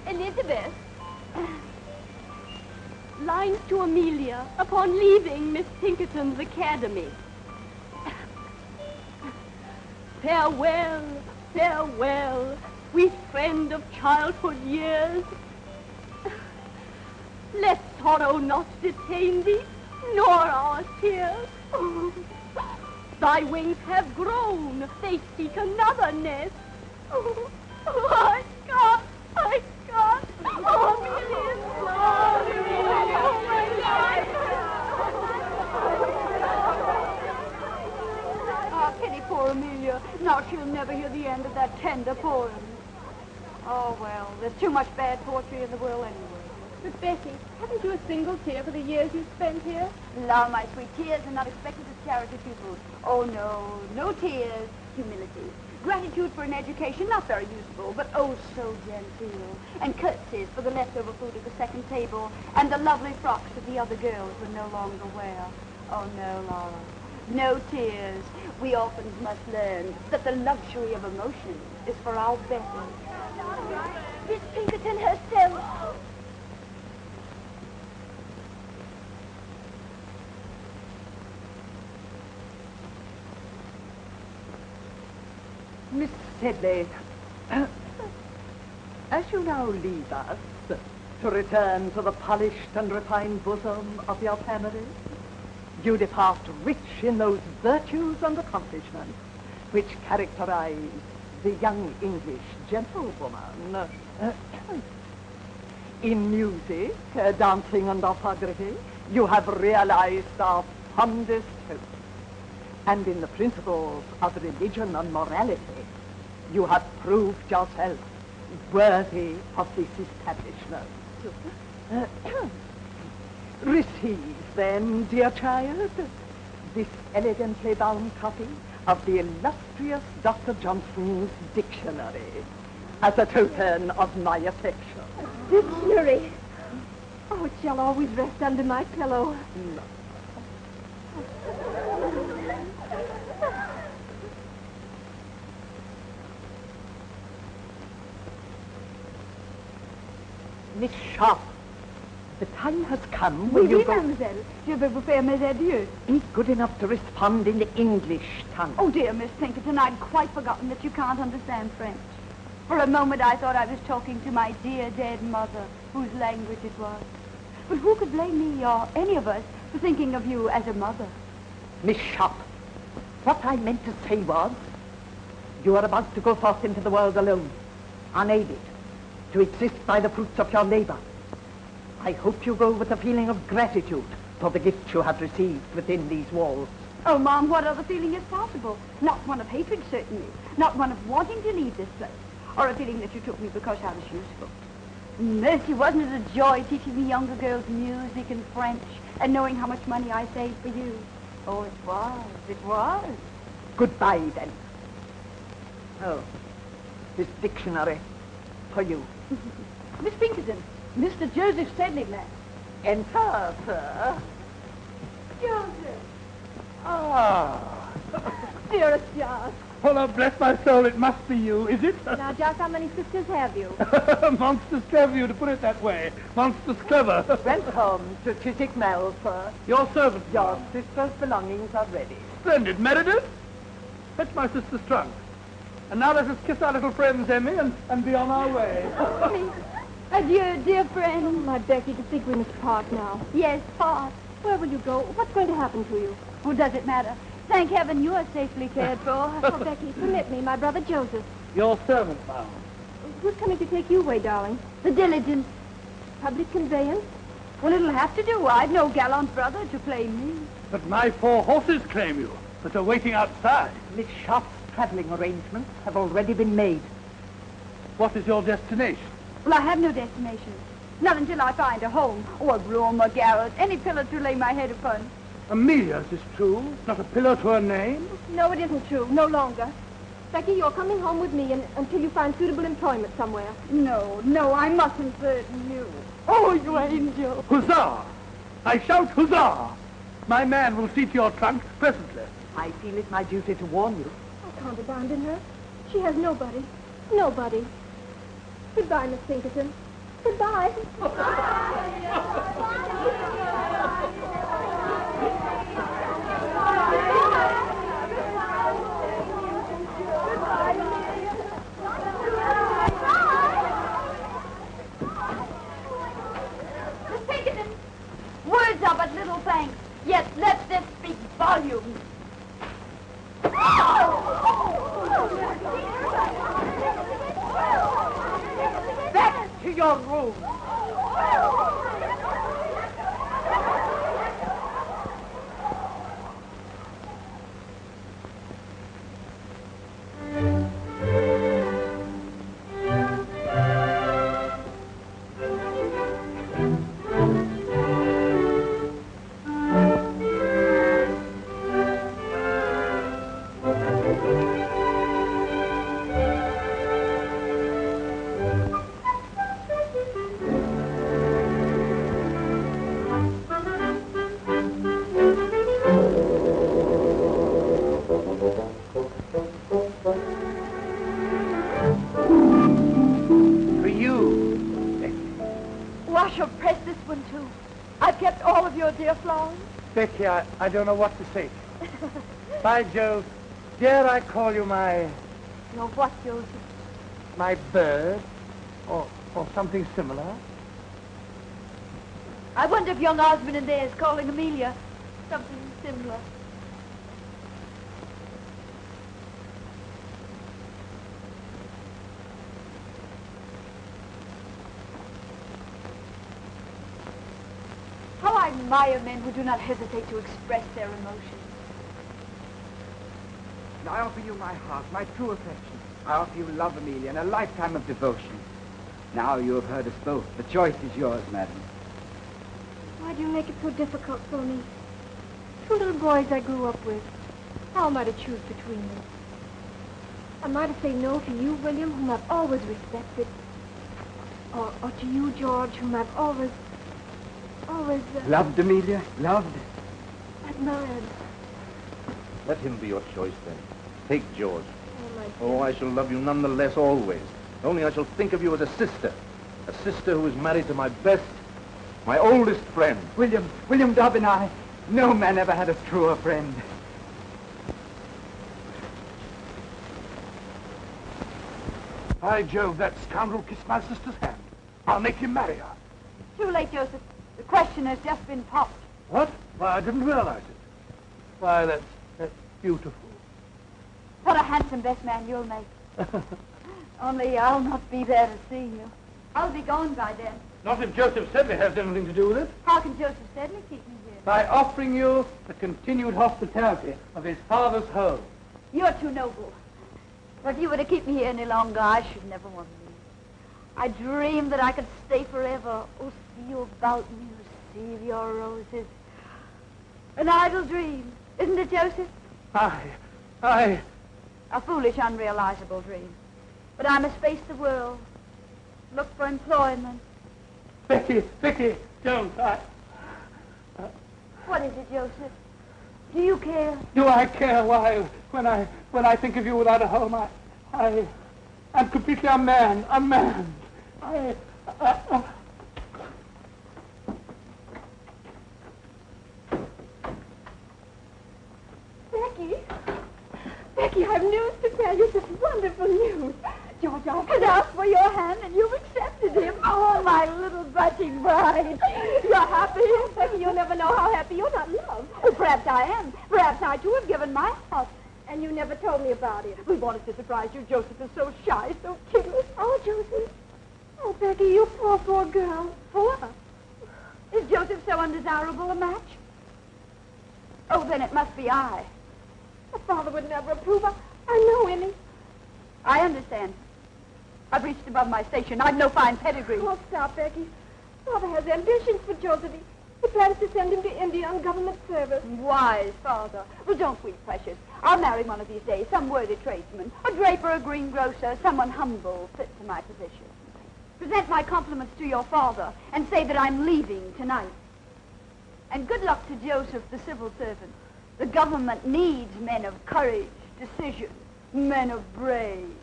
Elizabeth. Lines to Amelia upon leaving Miss Pinkerton's academy. Farewell, farewell, sweet friend of childhood years. Let sorrow not detain thee, nor our tears. Thy wings have grown, they seek another nest. Oh, I can't. Oh, Amelia, oh, my life. Oh, pity poor Amelia. Now she'll never hear the end of that tender poem. Oh, well, there's too much bad poetry in the world anyway. But, Becky, haven't you a single tear for the years you spent here? La, my sweet, tears are not expected as charity pupils. Oh, no, no tears. Humility. Gratitude for an education, not very useful, but oh so genteel. And curtsies for the leftover food at the second table, and the lovely frocks that the other girls would no longer wear. Oh no, Laura, no tears. We orphans must learn that the luxury of emotion is for our better. Miss Pinkerton herself. Miss Sedley, as you now leave us to return to the polished and refined bosom of your family, you depart rich in those virtues and accomplishments which characterize the young English gentlewoman. In music, dancing, and orthography, you have realized our fondest hopes. And in the principles of religion and morality, you have proved yourself worthy of this establishment. Receive then, dear child, this elegantly bound copy of the illustrious Dr. Johnson's dictionary as a token of my affection. Dictionary? Oh, it shall always rest under my pillow. No. Miss Sharp, the time has come when you go... mademoiselle. Je vais vous faire mes adieux. Be good enough to respond in the English tongue. Oh, dear Miss Pinkerton, I'd quite forgotten that you can't understand French. For a moment I thought I was talking to my dear dead mother, whose language it was. But who could blame me or any of us for thinking of you as a mother? Miss Sharp, what I meant to say was, you are about to go forth into the world alone, unaided, to exist by the fruits of your labor. I hope you go with a feeling of gratitude for the gift you have received within these walls. Oh, Mom, what other feeling is possible? Not one of hatred, certainly. Not one of wanting to leave this place. Or a feeling that you took me because I was useful. Mercy, wasn't it a joy teaching the younger girls music and French and knowing how much money I saved for you? Oh, it was. It was. Goodbye, then. Oh, this dictionary for you. Miss Pinkerton, Mr. Joseph Sedley, ma'am. Enter, sir. Joseph! Ah. Dearest Josh. Well, bless my soul, it must be you, is it? Now, Josh, how many sisters have you? Monstrous clever of you to put it that way. Monstrous clever. Welcome to Chiswick Mall, sir. Your servant. Your sister's belongings are ready. Splendid. Meredith, fetch my sister's trunk. And now let us kiss our little friends, Emmy, and be on our way. Adieu, dear friend. Oh, my Becky, to think we must part now. Yes, part. Where will you go? What's going to happen to you? Who does it matter? Thank heaven you are safely cared for. Oh, Becky, permit me, my brother Joseph. Your servant, ma'am. Who's coming to take you away, darling? The diligence. Public conveyance? Well, it'll have to do. I've no gallant brother to claim me. But my 4 horses claim you, but are waiting outside. Miss Sharp's traveling arrangements have already been made. What is your destination? Well, I have no destination. Not until I find a home, or a room, or garret, any pillar to lay my head upon. Amelia's is true, not a pillar to her name. No, it isn't true. No longer. Becky, you're coming home with me until you find suitable employment somewhere. No, I mustn't burden you. Oh, you angel. Huzzah! I shout huzzah! My man will see to your trunk presently. I feel it my duty to warn you. I can't abandon her. She has nobody. Nobody. Goodbye, Miss Pinkerton. Goodbye. Miss Pinkerton, words are but little thanks, yet let this speak volumes. Back to your room. For you, Oh, I shall press this one too. I've kept all of your dear flowers. Becky, I don't know what to say. By Jove, dare I call you my No, what, Joseph? bird, or something similar? I wonder if young Osmond and there is calling Amelia something similar. How I admire men who do not hesitate to express their emotions. I offer you my heart, my true affection. I offer you love, Amelia, and a lifetime of devotion. Now you have heard us both. The choice is yours, madam. Why do you make it so difficult for me? 2 little boys I grew up with. How am I to choose between them? Am I to say no to you, William, whom I've always respected? Or to you, George, whom I've always Loved, Amelia? Loved? admired? Let him be your choice, then. Take George. Oh, my Oh, I shall love you none the less always. Only I shall think of you as a sister who is married to my best, my oldest friend. William Dobbin, no man ever had a truer friend. By Jove, that scoundrel kissed my sister's hand. I'll make him marry her. Too late, Joseph. The question has just been popped. What? Why, I didn't realize it. Why, that's beautiful. What a handsome best man you'll make. Only I'll not be there to see you. I'll be gone by then. Not if Joseph Sedley has anything to do with it. How can Joseph Sedley keep me here? By offering you the continued hospitality of his father's home. You're too noble. If you were to keep me here any longer, I should never want to leave. I dreamed that I could stay forever. Oh, see you about me, receive your roses. An idle dream. Isn't it, Joseph? I... A foolish, unrealizable dream. But I must face the world, look for employment. Becky, don't. What is it, Joseph? Do you care? Do I care? Why, when I think of you without a home, I'm completely unmanned. Becky, I've news to tell you. Such wonderful news. George Has asked for your hand and you've accepted him. Oh, my little blushing bride. You're happy? Becky, you'll never know how happy you're not loved. Well, perhaps I am. Perhaps I, too, have given my heart. And you never told me about it. We wanted to surprise you. Joseph is so shy, so timid. Oh, Joseph. Oh, Becky, you poor girl. Poor? Is Joseph so undesirable a match? Oh, then it must be I. My father would never approve. I know him. I understand. I've reached above my station. I've no fine pedigree. Oh, stop, Becky. Father has ambitions for Joseph. He plans to send him to India on government service. Wise father. Well, don't weep, precious. I'll marry one of these days, some worthy tradesman, a draper, a greengrocer, someone humble, fit to my position. Present my compliments to your father and say that I'm leaving tonight. And good luck to Joseph, the civil servant. The government needs men of courage, decision, men of brains.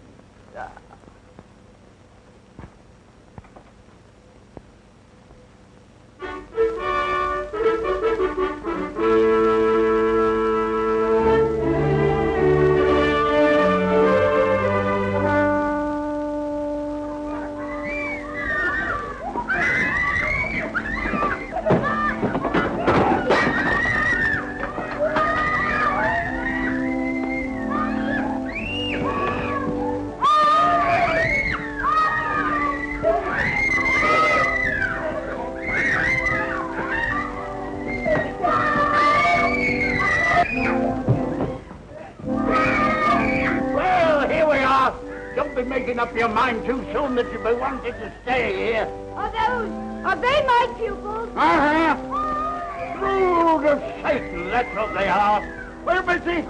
Making up your mind too soon that you be wanted to stay here. Are they my pupils? Brood of Satan, that's what they are. Well, Missy,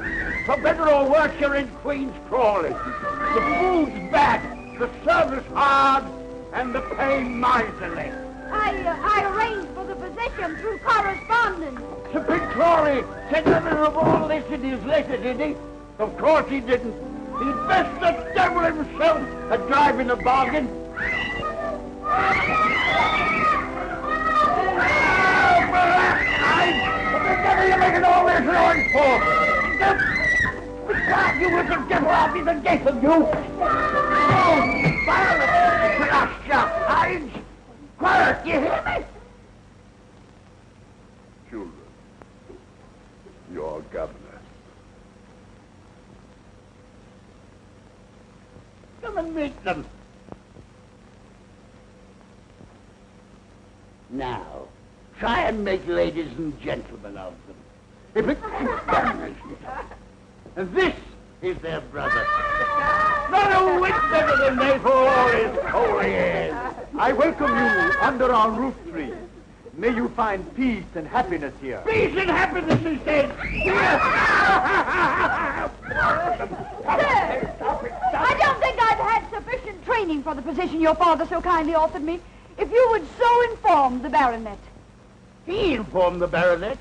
for better or worse, you're in Queen's Crawley. The food's bad, the service hard, and the pay miserly. I arranged for the position through correspondence. Sir Big Crawley said nothing of all this in his letter, did he? Of course he didn't. He'd best the devil himself at driving a bargain. What the devil are you making all this noise for? Besides, you little devil, I'll be the death of you. Oh, violent, crush your hides. Quiet, you hear me? Children, your governor. Come and meet them. Now, try and make ladies and gentlemen of them. If it and this is their brother. Not a whit better than they for all his holy years. I welcome you under our roof tree. May you find peace and happiness here. Peace and happiness, he said. I don't think I've had sufficient training for the position your father so kindly offered me. If you would so inform the baronet. He informed the baronet.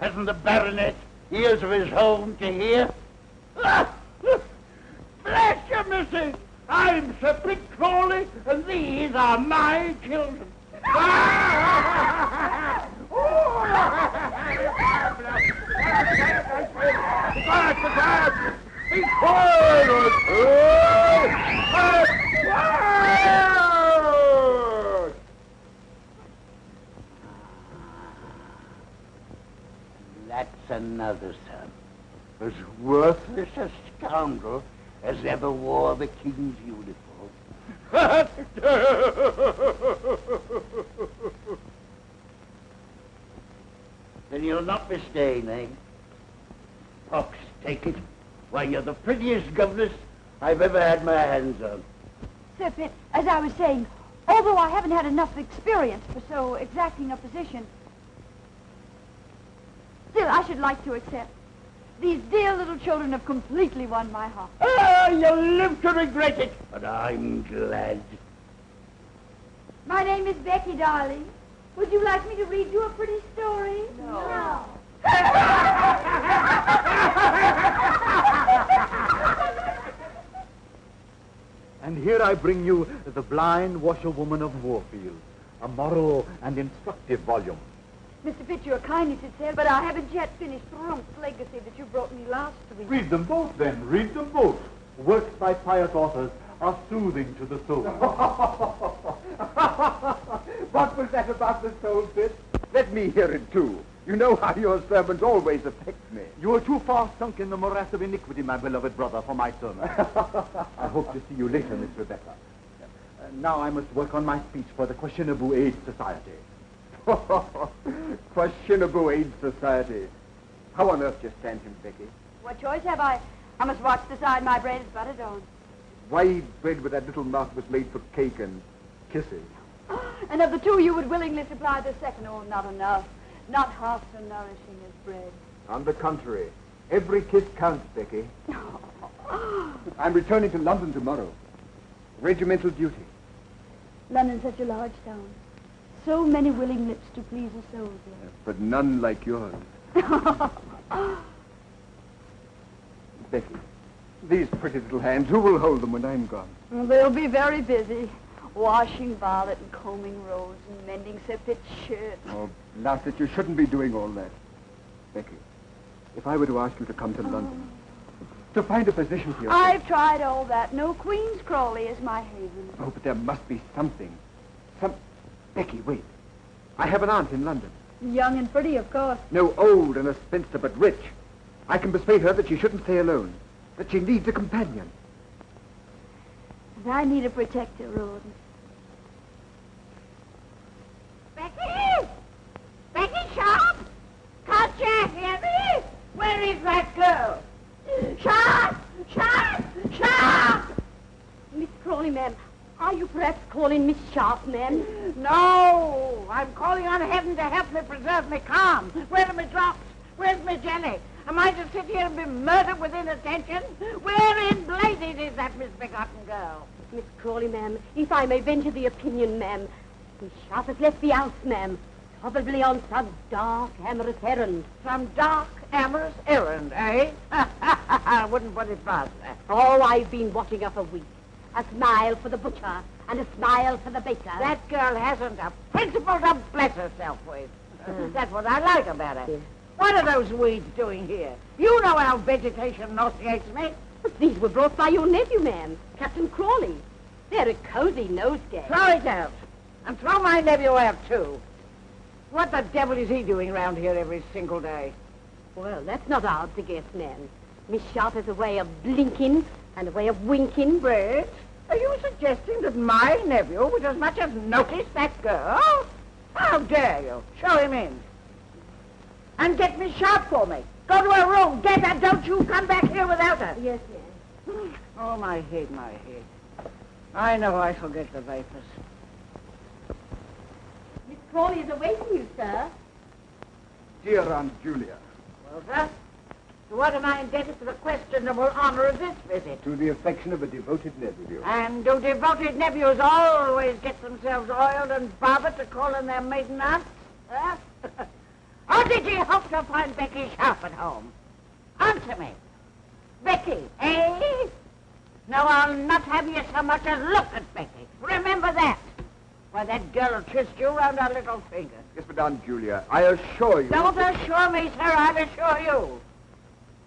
Hasn't the baronet ears of his own to hear? Bless you, missus. I'm Sir Big Crawley, and these are my children. Quiet! Be quiet! That's another son. As worthless a scoundrel as ever wore the king's uniform. Then you'll not be staying, eh? Pox, take it. Why, you're the prettiest governess I've ever had my hands on. Sir Pitt, as I was saying, although I haven't had enough experience for so exacting a position, Still, I should like to accept. These dear little children have completely won my heart. Ah, you'll live to regret it, but I'm glad. My name is Becky, darling. Would you like me to read you a pretty story? No. And here I bring you The Blind Washerwoman of Warfield, a moral and instructive volume. Mr. Fitz, you're kind, you should say, but I haven't yet finished Rump's Legacy that you brought me last week. Read them both, then. Read them both. Works by pious authors are soothing to the soul. What was that about the soul, Fitz? Let me hear it, too. You know how your sermons always affect me. You are too far sunk in the morass of iniquity, my beloved brother, for my sermon. I hope to see you later, Miss Rebecca. Now I must work on my speech for the Questionable Aid Society. Questionable Aid Society. How on earth do you stand him, Becky? What choice have I? I must watch the side my bread is buttered on. Why bread with that little mouth was made for cake and kisses? And of the two, you would willingly supply the second. Oh, not enough. Not half so nourishing as bread. On the contrary, every kiss counts, Becky. I'm returning to London tomorrow. Regimental duty. London's such a large town. So many willing lips to please a soldier. But none like yours. Becky, these pretty little hands, who will hold them when I'm gone? They'll be very busy. Washing Violet and combing Rose and mending Sir Pitt's shirt. Oh, Lassett, you shouldn't be doing all that. Becky, if I were to ask you to come to London, to find a position for yourself... I've tried all that. No Queen's Crawley is my haven. Oh, but there must be something. Becky, wait. I have an aunt in London. Young and pretty, of course. No, old and a spinster, but rich. I can persuade her that she shouldn't stay alone, that she needs a companion. And I need a protector, Rhoda. Becky! Becky Sharp! Can't you hear me? Where is that girl? Sharp! Sharp! Sharp! Miss Crawley, ma'am, are you perhaps calling Miss Sharp, ma'am? No! I'm calling on heaven to help me preserve me calm. Where are my drops? Where's my jelly? Am I to sit here and be murdered with inattention? Where in blazes is that misbegotten girl? Miss Crawley, ma'am, if I may venture the opinion, ma'am, Miss Sharp has left the house, ma'am, probably on some dark, amorous errand. Some dark, amorous errand, eh? I wouldn't put it past her. Oh, I've been watching her for weeks. A smile for the butcher and a smile for the baker. That girl hasn't a principle to bless herself with. That's what I like about her. Yeah. What are those weeds doing here? You know how vegetation nauseates me. But these were brought by your nephew, ma'am, Captain Crawley. They're a cozy nosegay. Throw it out. And throw my nephew out, too. What the devil is he doing round here every single day? Well, that's not hard to guess, ma'am. Miss Sharp has a way of blinking and a way of winking. Wait, are you suggesting that my nephew would as much as notice that girl? How dare you? Show him in. And get Miss Sharp for me. Go to her room. Get her. Don't you come back here without her. Yes, ma'am. Oh, my head, my head. I know I shall get the vapors. Miss Crawley is awaiting you, sir. Dear Aunt Julia. Well, sir, to what am I indebted for the questionable honor of this visit? To the affection of a devoted nephew. And do devoted nephews always get themselves oiled and barbered to call in their maiden aunts? Huh? Or did you hope to find Becky Sharp at home? Answer me. Becky, eh? No, I'll not have you so much as look at Becky. Remember that. Why, that girl will twist you round her little finger. Yes, but Aunt Julia, I assure you... Don't assure me, sir. I'll assure you.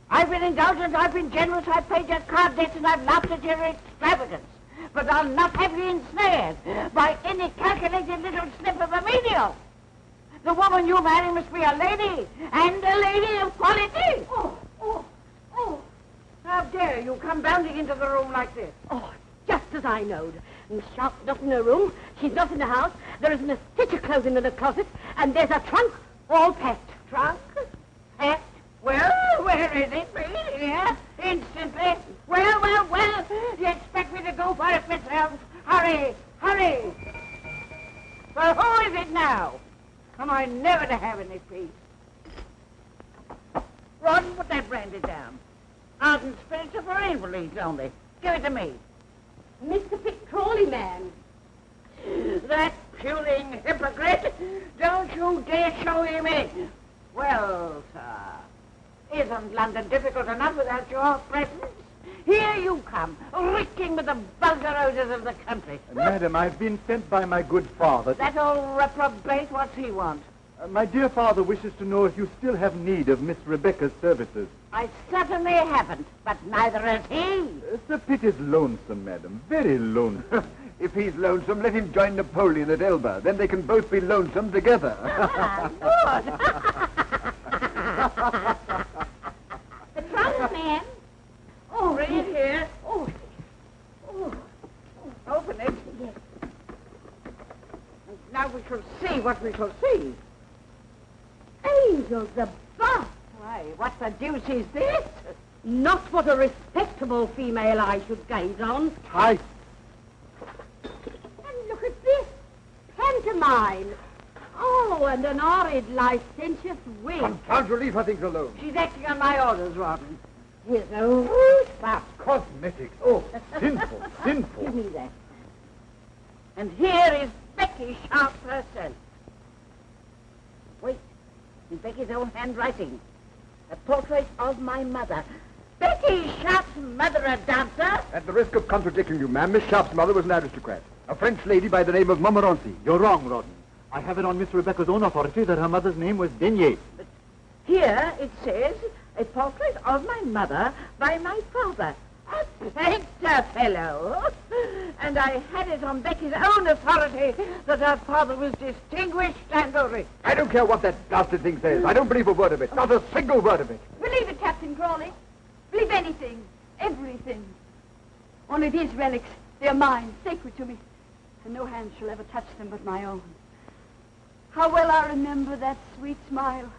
I've been indulgent, I've been generous, I've paid your card debts, and I've laughed at your extravagance. But I'll not have you ensnared by any calculated little snip of a menial. The woman you marry must be a lady, and a lady of quality. Oh. How dare you come bounding into the room like this? Oh, just as I knowed. Miss Sharp's not in her room. She's not in the house. There isn't a stitch of clothing in the closet. And there's a trunk all packed. Trunk? Packed? Well, where is it? Here? Instantly? Well. You expect me to go for it myself? Hurry! Well, who is it now? Am I never to have any peace? Ron, put that brandy down. Ardent spirits are for invalids only. Give it to me. Mr. Pitt Crawley, man. That puling hypocrite! Don't you dare show him in! Well, sir, isn't London difficult enough without your presence? Here you come, reeking with the vulgar odors of the country. Madam, I've been sent by my good father. That old reprobate, what's he want? My dear father wishes to know if you still have need of Miss Rebecca's services. I certainly haven't, but neither has he. Sir Pitt is lonesome, madam. Very lonesome. If he's lonesome, let him join Napoleon at Elba. Then they can both be lonesome together. Good. The trunk, man. Oh, right here. Oh. Open it. Yes. And now we shall see what we shall see. Angels above. Why, what the deuce is this? Not what a respectable female eye should gaze on. Tight. And look at this. Pantomime. Oh, and an horrid, licentious wig. Can't you leave her things alone? She's acting on my orders, Rawdon. Here's a rude spot. Cosmetics. Oh, sinful, sinful. Give me that. And here is Becky Sharp herself. Wait, in Becky's own handwriting. A portrait of my mother. Becky Sharp's mother a dancer? At the risk of contradicting you, ma'am, Miss Sharp's mother was an aristocrat. A French lady by the name of Montmorency. You're wrong, Rawdon. I have it on Miss Rebecca's own authority that her mother's name was Denier. But here it says, a portrait of my mother by my father. A painter fellow. And I had it on Becky's own authority that her father was distinguished and rich. I don't care what that bastard thing says. I don't believe a word of it. Not a single word of it. Believe it, Captain Crawley. Believe anything. Everything. Only these relics, they're mine, sacred to me. And no hand shall ever touch them but my own. How well I remember that sweet smile.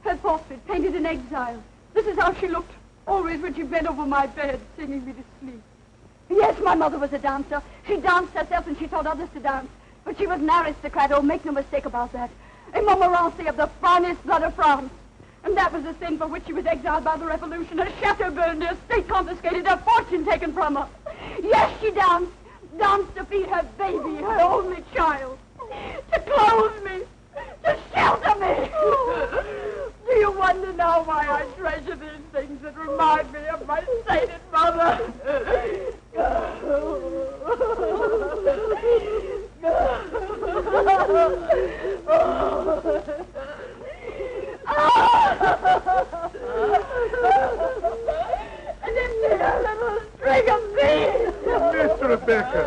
Her portrait, painted in exile. This is how she looked, always when she bent over my bed, singing me to sleep. Yes, my mother was a dancer. She danced herself and she taught others to dance. But she was an aristocrat, oh, make no mistake about that. A Montmorency of the finest blood of France. And that was the sin for which she was exiled by the revolution. Her chateau burned, her estate confiscated, her fortune taken from her. Yes, she danced. Danced to feed her baby, her only child. To clothe me. To shelter me. Do you wonder now why I treasure these things that remind me of my sainted mother? And then take a little string of beads. Miss Rebecca,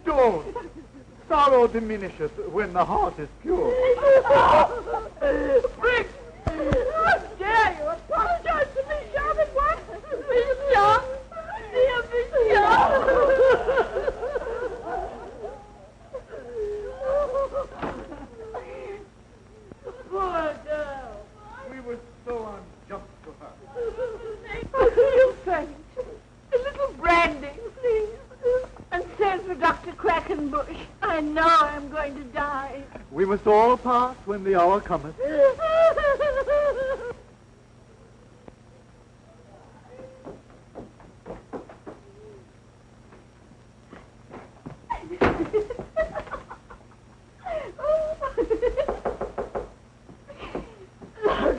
don't. Sorrow diminishes when the heart is pure. Brick! How dare you apologize to me, Sharp, at once? Miss Sharp! Dear Miss Sharp! Poor girl. We were so unjust to her. I feel faint. A little brandy, please. And send for Dr. Quackenbush. I know I'm going to die. We must all part when the hour cometh.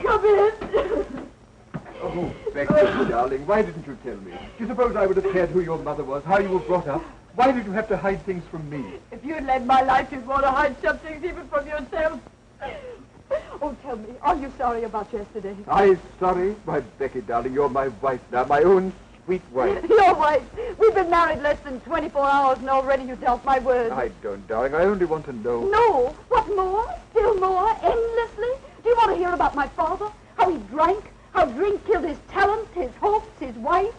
Come in. Oh, Becky, darling, why didn't you tell me? Do you suppose I would have cared who your mother was, how you were brought up? Why did you have to hide things from me? If you'd led my life, you'd want to hide some things even from yourself. Oh, tell me, are you sorry about yesterday? I'm sorry? Why, Becky, darling, you're my wife now, my own sweet wife. Your wife. We've been married less than 24 hours, and already you doubt my word. I don't, darling. I only want to know. No. What more? Still more? Endlessly? Do you want to hear about my father? How he drank? How drink killed his talent, his hopes, his wife?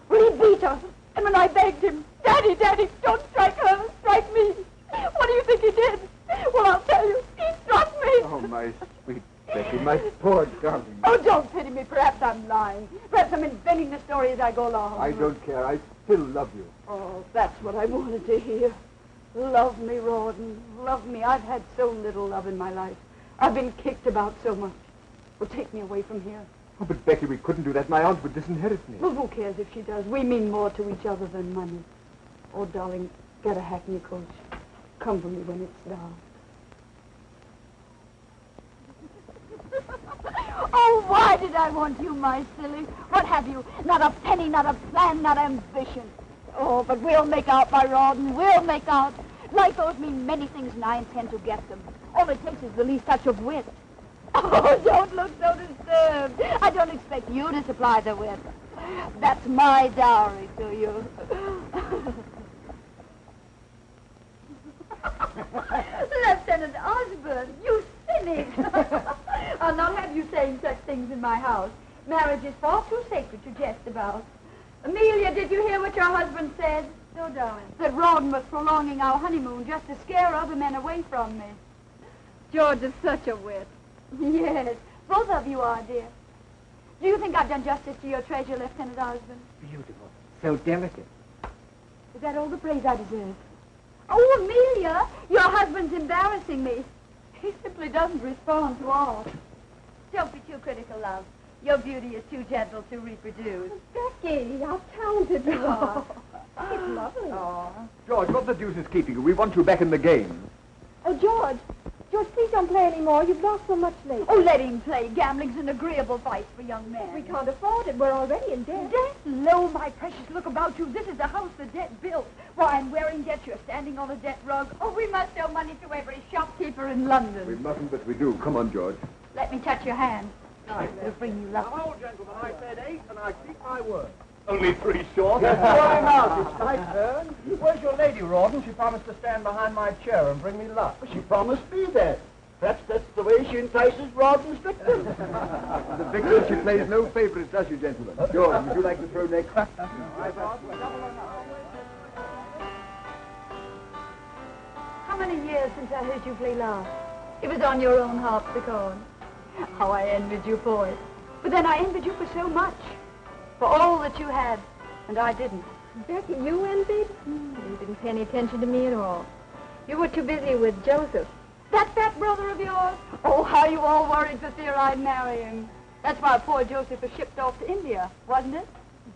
Well, he beat her. And when I begged him, Daddy, Daddy, don't strike her, strike me. What do you think he did? Well, I'll tell you. He struck me. Oh, my sweet Becky, my poor darling. Oh, don't pity me. Perhaps I'm lying. Perhaps I'm inventing the story as I go along. I don't care. I still love you. Oh, that's what I wanted to hear. Love me, Rawdon. Love me. I've had so little love in my life. I've been kicked about so much. Well, take me away from here. Oh, but Becky, we couldn't do that. My aunt would disinherit me. Well, who cares if she does? We mean more to each other than money. Oh, darling, get a hackney coach. Come for me when it's dark. Oh, why did I want you, my silly? What have you? Not a penny, not a plan, not ambition. Oh, but we'll make out, my Rawdon. We'll make out. Life owes me many things, and I intend to get them. All it takes is the least touch of wit. Oh, don't look so disturbed. I don't expect you to supply the wit. That's my dowry to you. Lieutenant Osborne, you cynic. I'll not have you saying such things in my house. Marriage is far too sacred to jest about. Amelia, did you hear what your husband said? No, darling. That Rawdon was prolonging our honeymoon just to scare other men away from me. George is such a wit. Yes, both of you are, dear. Do you think I've done justice to your treasure, Lieutenant Osborne? Beautiful. So delicate. Is that all the praise I deserve? Oh, Amelia, your husband's embarrassing me. He simply doesn't respond to all. Don't be too critical, love. Your beauty is too gentle to reproduce. Becky, how talented you are. It's lovely. George, what the deuce is keeping you? We want you back in the game. Oh, George, please don't play anymore. You've lost so much lately. Oh, let him play. Gambling's an agreeable vice for young men. We can't afford it. We're already in debt. Debt? Lo, my precious, look about you. This is the house the debt built. Why, I'm wearing debt. You're standing on a debt rug. Oh, we must owe money to every shopkeeper in London. We mustn't, but we do. Come on, George. Let me touch your hand. It'll bring you luck. Hello, gentlemen. I said 8, and I keep my word. Only 3 short. Going out. It's my turn. Where's your lady, Rawdon? She promised to stand behind my chair and bring me luck. She promised me that. Perhaps that's the way she entices Rawdon's victims. The victor, she plays no favorites, does she, gentlemen? George, would you like to throw next? How many years since I heard you play last? It was on your own harpsichord. How I envied you for it. But then I envied you for so much. For all that you had, and I didn't. Becky, you envied? You didn't pay any attention to me at all. You were too busy with Joseph. That fat brother of yours? Oh, how you all worried for fear I'd marry him. That's why poor Joseph was shipped off to India, wasn't it?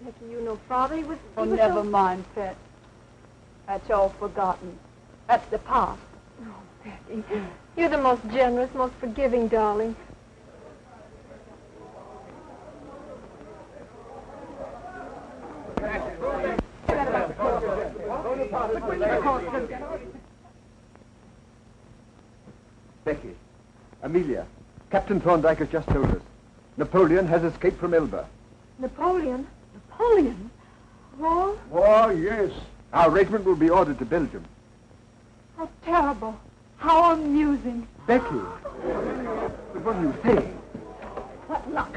Becky, you know Father, he was Never mind, pet. That's all forgotten. That's the past. Oh, Becky, you're the most generous, most forgiving darling. Becky, Amelia, Captain Thorndyke has just told us. Napoleon has escaped from Elba. Napoleon? Napoleon? War? Oh, yes. Our regiment will be ordered to Belgium. How terrible. How amusing. Becky, but what are you saying? What luck.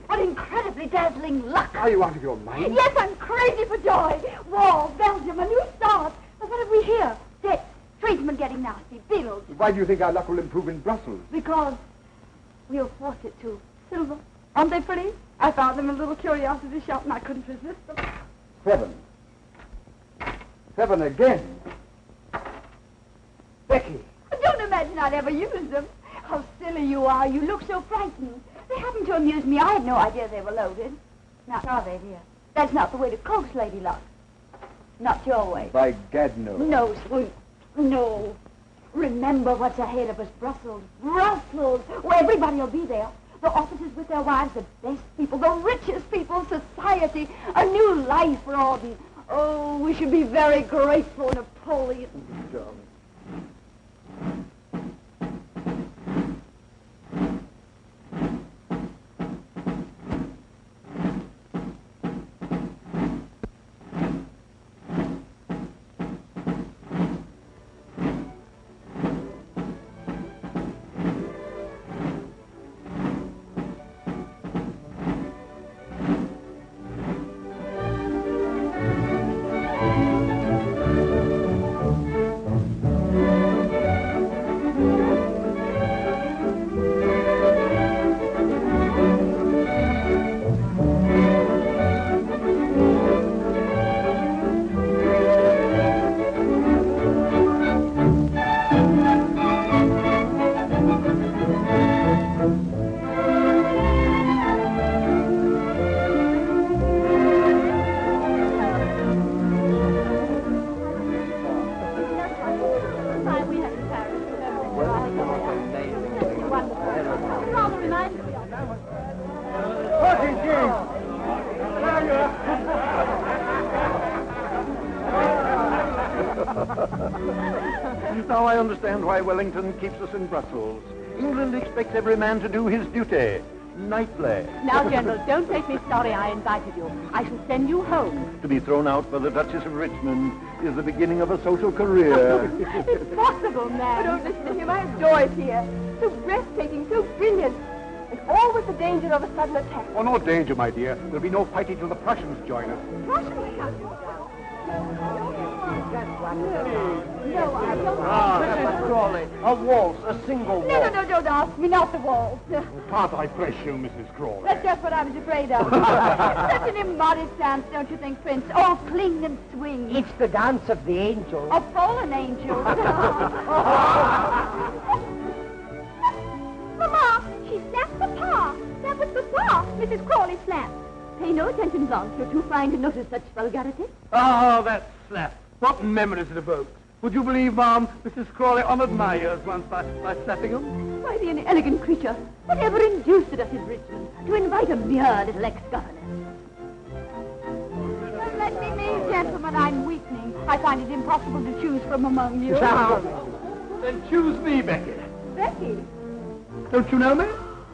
What incredibly dazzling luck. Are you out of your mind? Yes, I'm crazy for joy. War, Belgium, a new start. But what have we here? Debt, tradesmen getting nasty, bills. Why do you think our luck will improve in Brussels? Because we'll force it to. Silver. Aren't they pretty? I found them in a little curiosity shop and I couldn't resist them. 7. 7 again. Becky. Don't imagine I'd ever use them. How silly you are. You look so frightened. They happened to amuse me. I had no idea they were loaded. Not are they, dear? That's not the way to coax Lady Luck. Not your way. By gad, no. No, sweet. No. Remember what's ahead of us, Brussels. Brussels! Where everybody will be there. The officers with their wives, the best people, the richest people in society. A new life, Rawdon. Oh, we should be very grateful, Napoleon. Darling. Yes, now I understand why Wellington keeps us in Brussels. England expects every man to do his duty. Nightly. Now, General, don't make me sorry I invited you. I shall send you home. To be thrown out by the Duchess of Richmond is the beginning of a social career. It's possible, man. But don't listen to him. I adore it here. So breathtaking, so brilliant. And all with the danger of a sudden attack. Oh, no danger, my dear. There'll be no fighting till the Prussians join us. Russians can't go down. No, I don't. Mrs. Crawley, a waltz, a single waltz. No, don't ask me, not the waltz. Can't I press you, Mrs. Crawley? That's just what I was afraid of. Such an immodest dance, don't you think, Prince? All cling and swing. It's the dance of the angels. Of fallen angels. Mama, she slapped Papa. That was Papa. Mrs. Crawley slapped. Pay no attention, Blanche. You're too fine to notice such vulgarity. Oh, that slap. What memories it evokes. Would you believe, Ma'am, Mrs. Crawley honored my ears once by slapping him? Why, the inelegant creature. Whatever induced us in Richmond to invite a mere little ex-governess? Well, let me be, gentlemen. I'm weakening. I find it impossible to choose from among you. Then choose me, Becky. Becky? Don't you know me?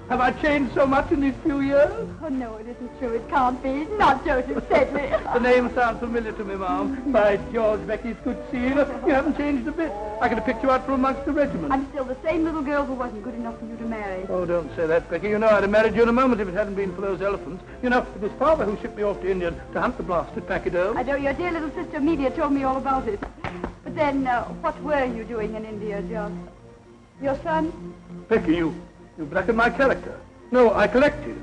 Have I changed so much in these few years? Oh, no, it isn't true. It can't be. Not Joseph Sedley. The name sounds familiar to me, Ma'am. By George, Becky, it's good to see you. You haven't changed a bit. I could have picked you out from amongst the regiment. I'm still the same little girl who wasn't good enough for you to marry. Oh, don't say that, Becky. You know I'd have married you in a moment if it hadn't been for those elephants. You know, it was Father who shipped me off to India to hunt the blasted pachyderm. I know your dear little sister Amelia told me all about it. But then, what were you doing in India, John? Your son? Becky, you blackened my character. No, I collected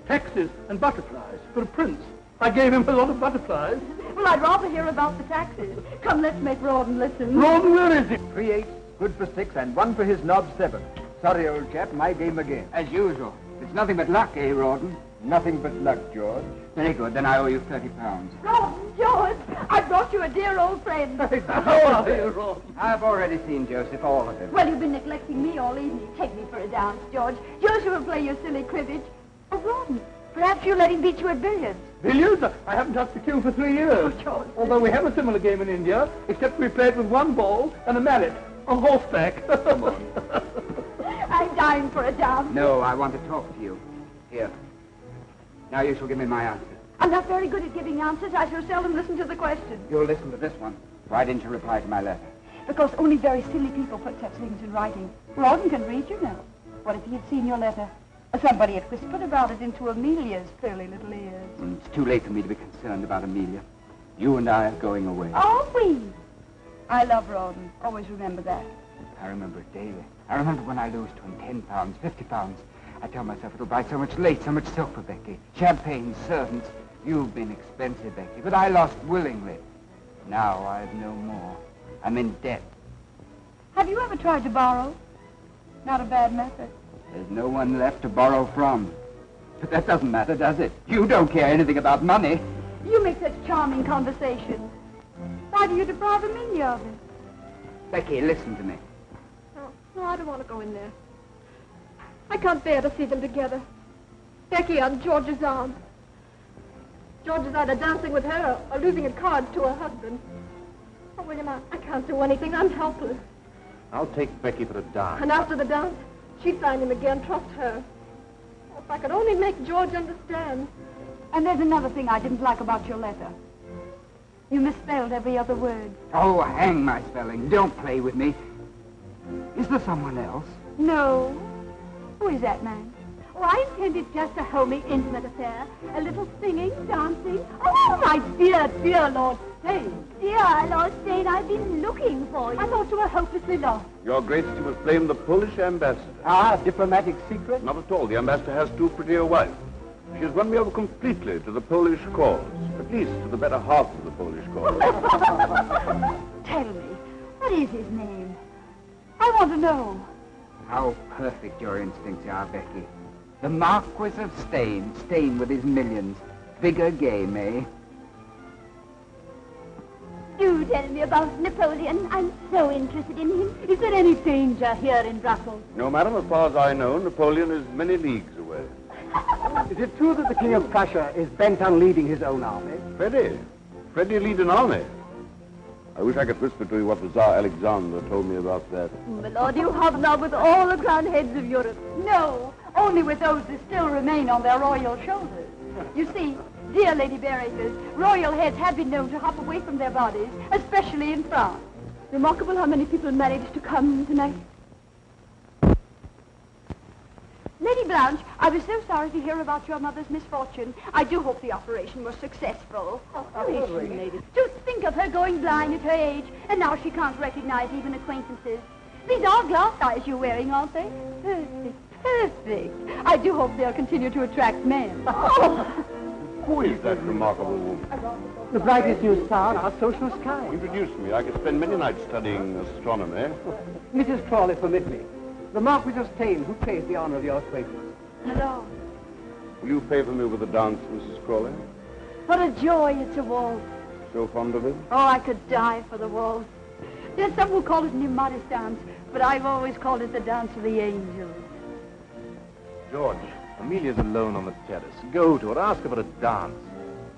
taxes and butterflies for a prince. I gave him a lot of butterflies. Well, I'd rather hear about the taxes. Come, let's make Rawdon listen. Rawdon, where is he? 3 8, good for 6, and 1 for his knob 7. Sorry, old chap, my game again. As usual. It's nothing but luck, eh, Rawdon? Nothing but luck, George. Very good, then I owe you £30. Rawdon, George, I brought you a dear old friend. How are you, Rawdon? I've already seen Joseph, all of him. Well, you've been neglecting me all evening. Take me for a dance, George. Joseph will play your silly cribbage. Oh, Rawdon, perhaps you'll let him beat you at billiards. Billiards? I haven't touched the cue for 3 years. Oh, George. Although we have a similar game in India, except we played with one ball and a mallet on horseback. I'm dying for a dance. No, I want to talk to you. Here. Now you shall give me my answer. I'm not very good at giving answers. I shall seldom listen to the question. You'll listen to this one. Why didn't you reply to my letter? Because only very silly people put such things in writing. Rawdon can read, you know. What if he had seen your letter? Somebody had whispered about it into Amelia's curly little ears. It's too late for me to be concerned about Amelia. You and I are going away. Are we? I love Rawdon. Always remember that. I remember it daily. I remember when I lose to him £10, £50. I tell myself it'll buy so much lace, so much silk for Becky. Champagne, servants. You've been expensive, Becky, but I lost willingly. Now I've no more. I'm in debt. Have you ever tried to borrow? Not a bad method. There's no one left to borrow from. But that doesn't matter, does it? You don't care anything about money. You make such charming conversation. Why do you deprive Amelia of it? Becky, listen to me. No, I don't want to go in there. I can't bear to see them together. Becky on George's arm. George is either dancing with her or losing at cards to her husband. Oh, William, I can't do anything. I'm helpless. I'll take Becky for a dance. And after the dance, she'd find him again. Trust her. Oh, if I could only make George understand. And there's another thing I didn't like about your letter. You misspelled every other word. Oh, hang my spelling. Don't play with me. Is there someone else? No. Who is that man? Oh, I intended just a homely, intimate affair. A little singing, dancing. Oh, my dear Lord Stane. Dear Lord Stane, I've been looking for you. I thought you were hopelessly lost. Your Grace, you must blame the Polish ambassador. Ah, diplomatic secret? Not at all. The ambassador has too pretty a wife. She has run me over completely to the Polish cause. At least to the better half of the Polish cause. Tell me, what is his name? I want to know. How perfect your instincts are, Becky. The Marquis of Stane. Stane with his millions. Bigger game, eh? Do tell me about Napoleon. I'm so interested in him. Is there any danger here in Brussels? No, madam, as far as I know, Napoleon is many leagues away. Is it true that the King of Prussia is bent on leading his own army? Freddie lead an army. I wish I could whisper to you what the Tsar Alexander told me about that. My lord, you hobnob with all the crowned heads of Europe. No, only with those that still remain on their royal shoulders. You see, dear Lady Bareacres, royal heads have been known to hop away from their bodies, especially in France. Remarkable how many people managed to come tonight. Lady Blanche, I was so sorry to hear about your mother's misfortune. I do hope the operation was successful. Operation, lady. To think of her going blind at her age, and now she can't recognize even acquaintances. These are glass eyes you're wearing, aren't they? Perfect, perfect. I do hope they'll continue to attract men. Who is that remarkable woman? The brightest new star in our social sky. Introduce me. I could spend many nights studying astronomy. Mrs. Crawley, permit me. The Marquis of Steyne, who craves the honor of your acquaintance. Hello. Will you favor me with a dance, Mrs. Crawley? What a joy it's a waltz. So fond of it? Oh, I could die for the waltz. There's some who call it an immodest dance, but I've always called it the dance of the angels. George, Amelia's alone on the terrace. Go to her, ask her for a dance.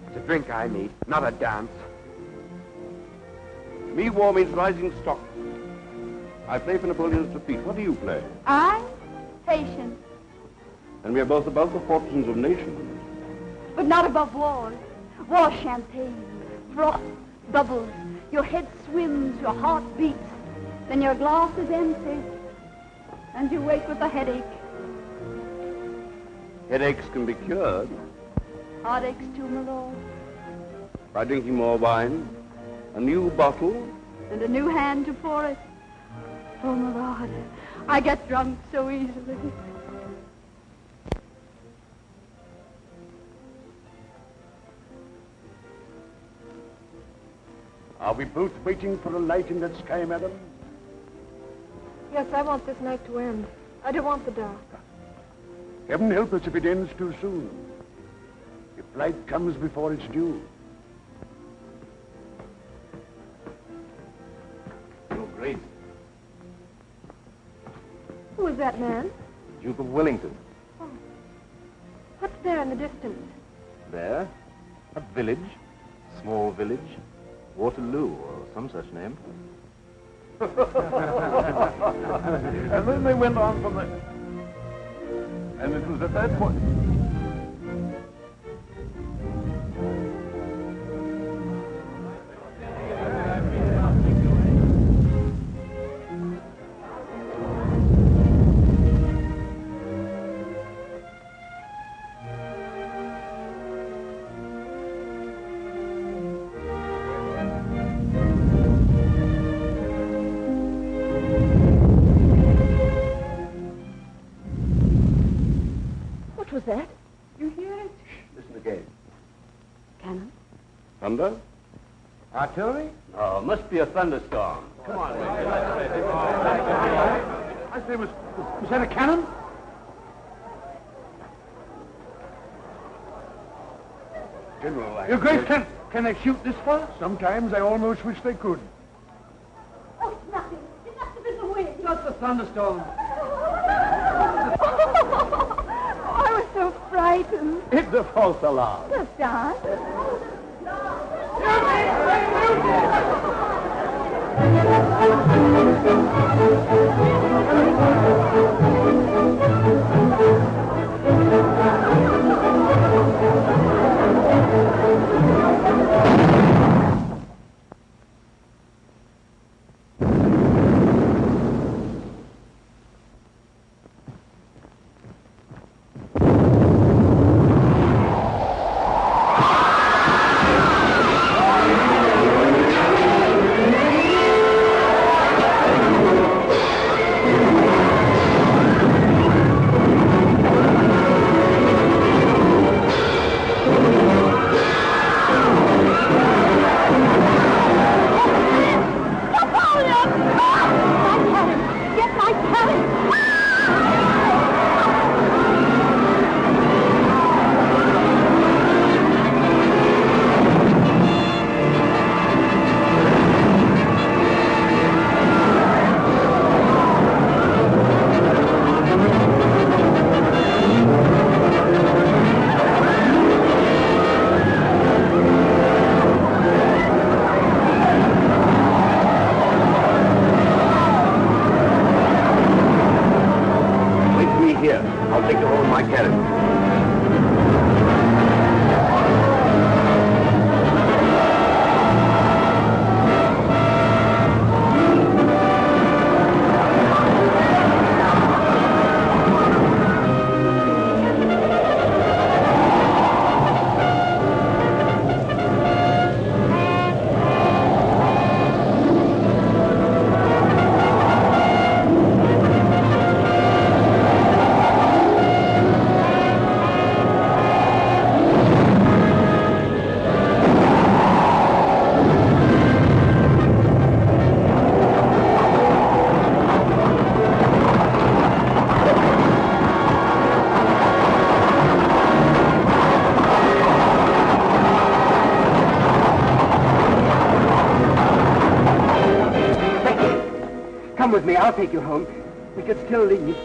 It's a drink I need, not a dance. Me war means rising stock. I play for Napoleon's defeat. What do you play? I? Patience. And we are both above the fortunes of nations. But not above wars. War champagne, froth, bubbles. Your head swims, your heart beats. Then your glass is empty. And you wake with a headache. Headaches can be cured Heartaches too, my lord. by drinking more wine, a new bottle. And a new hand to pour it. Oh, my lord. I get drunk so easily. Are we both waiting for a light in that sky, madam? Yes, I want this night to end. I don't want the dark. Heaven help us if it ends too soon. If light comes before it's due. Your Grace, Who is that man? Duke of Wellington. What's there in the distance? There, a village, small village, Waterloo, or some such name. And then they went on from there. And it was at that point. What was that? You hear it? Listen again. Cannon? Thunder? Artillery? Oh, must be a thunderstorm. Come on, I say, was that a cannon? General, Your Grace, can they shoot this far? Sometimes I almost wish they could. Oh, it's nothing. It must have been the wind. Not the thunderstorm. I was so frightened. It's a false alarm. The stars? with me. I'll take you home. We could still leave.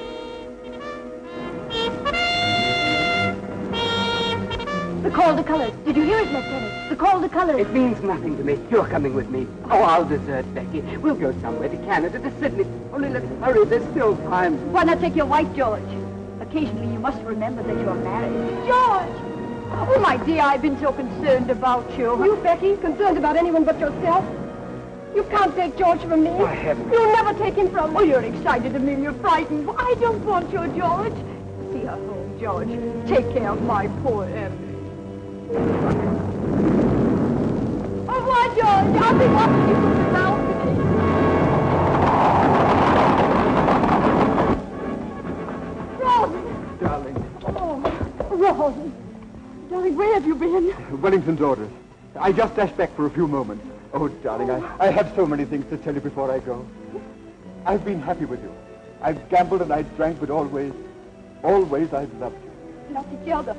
The call to colors. Did you hear it, Lieutenant? The call to colors. It means nothing to me. You're coming with me. Oh, I'll desert Becky. We'll go somewhere, to Canada, to Sydney. Only let's hurry. There's still time. Why not take your wife, George? Occasionally you must remember that you're married. George! Oh, my dear, I've been so concerned about you. You, Becky, concerned about anyone but yourself? You can't take George from me. Why, heavens. You'll never take him from me. Oh, you're excited and then you're frightened. I don't want you, George. See her home, George. Take care of my poor Emily. Au revoir, George. I'll be watching you from the balcony. Ron! Darling. Oh, Ron. Darling, where have you been? Wellington's orders. I just dashed back for a few moments. Oh, darling, I have so many things to tell you before I go. I've been happy with you. I've gambled and I drank, but always I've loved you. Loved each other.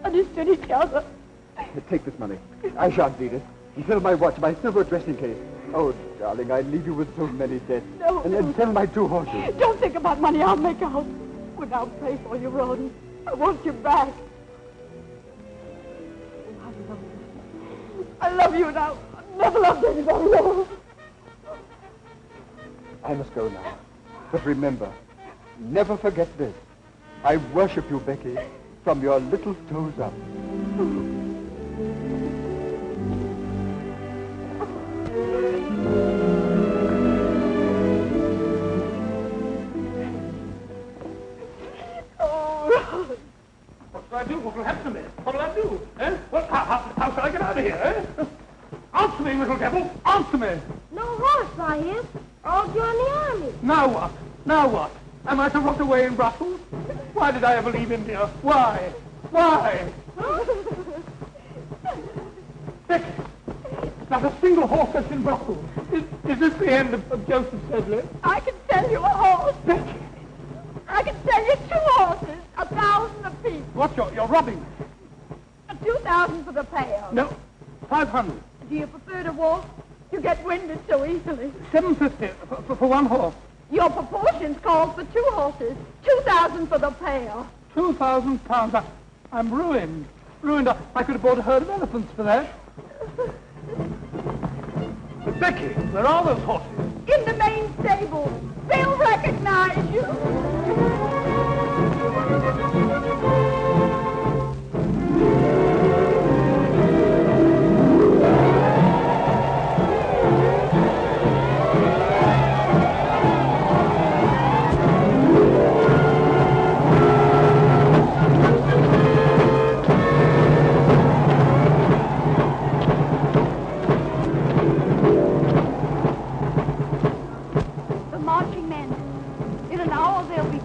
Understood each other. Take this money. I shan't need it. Until my watch, my silver dressing case. Oh, darling, I leave you with so many debts. No, and sell my 2 horses. Don't think about money. I'll make out. But I'll pray for you, Ron. I want you back. I love you now. I've never loved anybody more. I must go now. But remember, never forget this. I worship you, Becky, from your little toes up. What shall I do? What will happen to me? What will I do? Eh? Well, how shall I get out of here, eh? Answer me, little devil! Answer me! No horse by him. I'll join the army. Now what? Now what? Am I to rot away in Brussels? Why did I ever leave India? Why? Why? Becky, not a single horse that's in Brussels. Is this the end of Joseph Sedley? I can sell you a horse. Becky! I can sell you 2 horses, 1,000 apiece. What, you're robbing me? 2,000 for the pail. No, 500. Do you prefer to walk? You get winded so easily. 750 for 1 horse. Your proportions call for 2 horses. 2,000 for the pail. £2,000. I'm ruined. Ruined. I could have bought a herd of elephants for that. But Becky, where are those horses? In the main stable. They'll recognize you.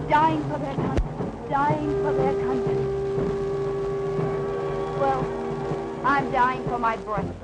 Dying for their country, dying for their country. Well, I'm dying for my breakfast.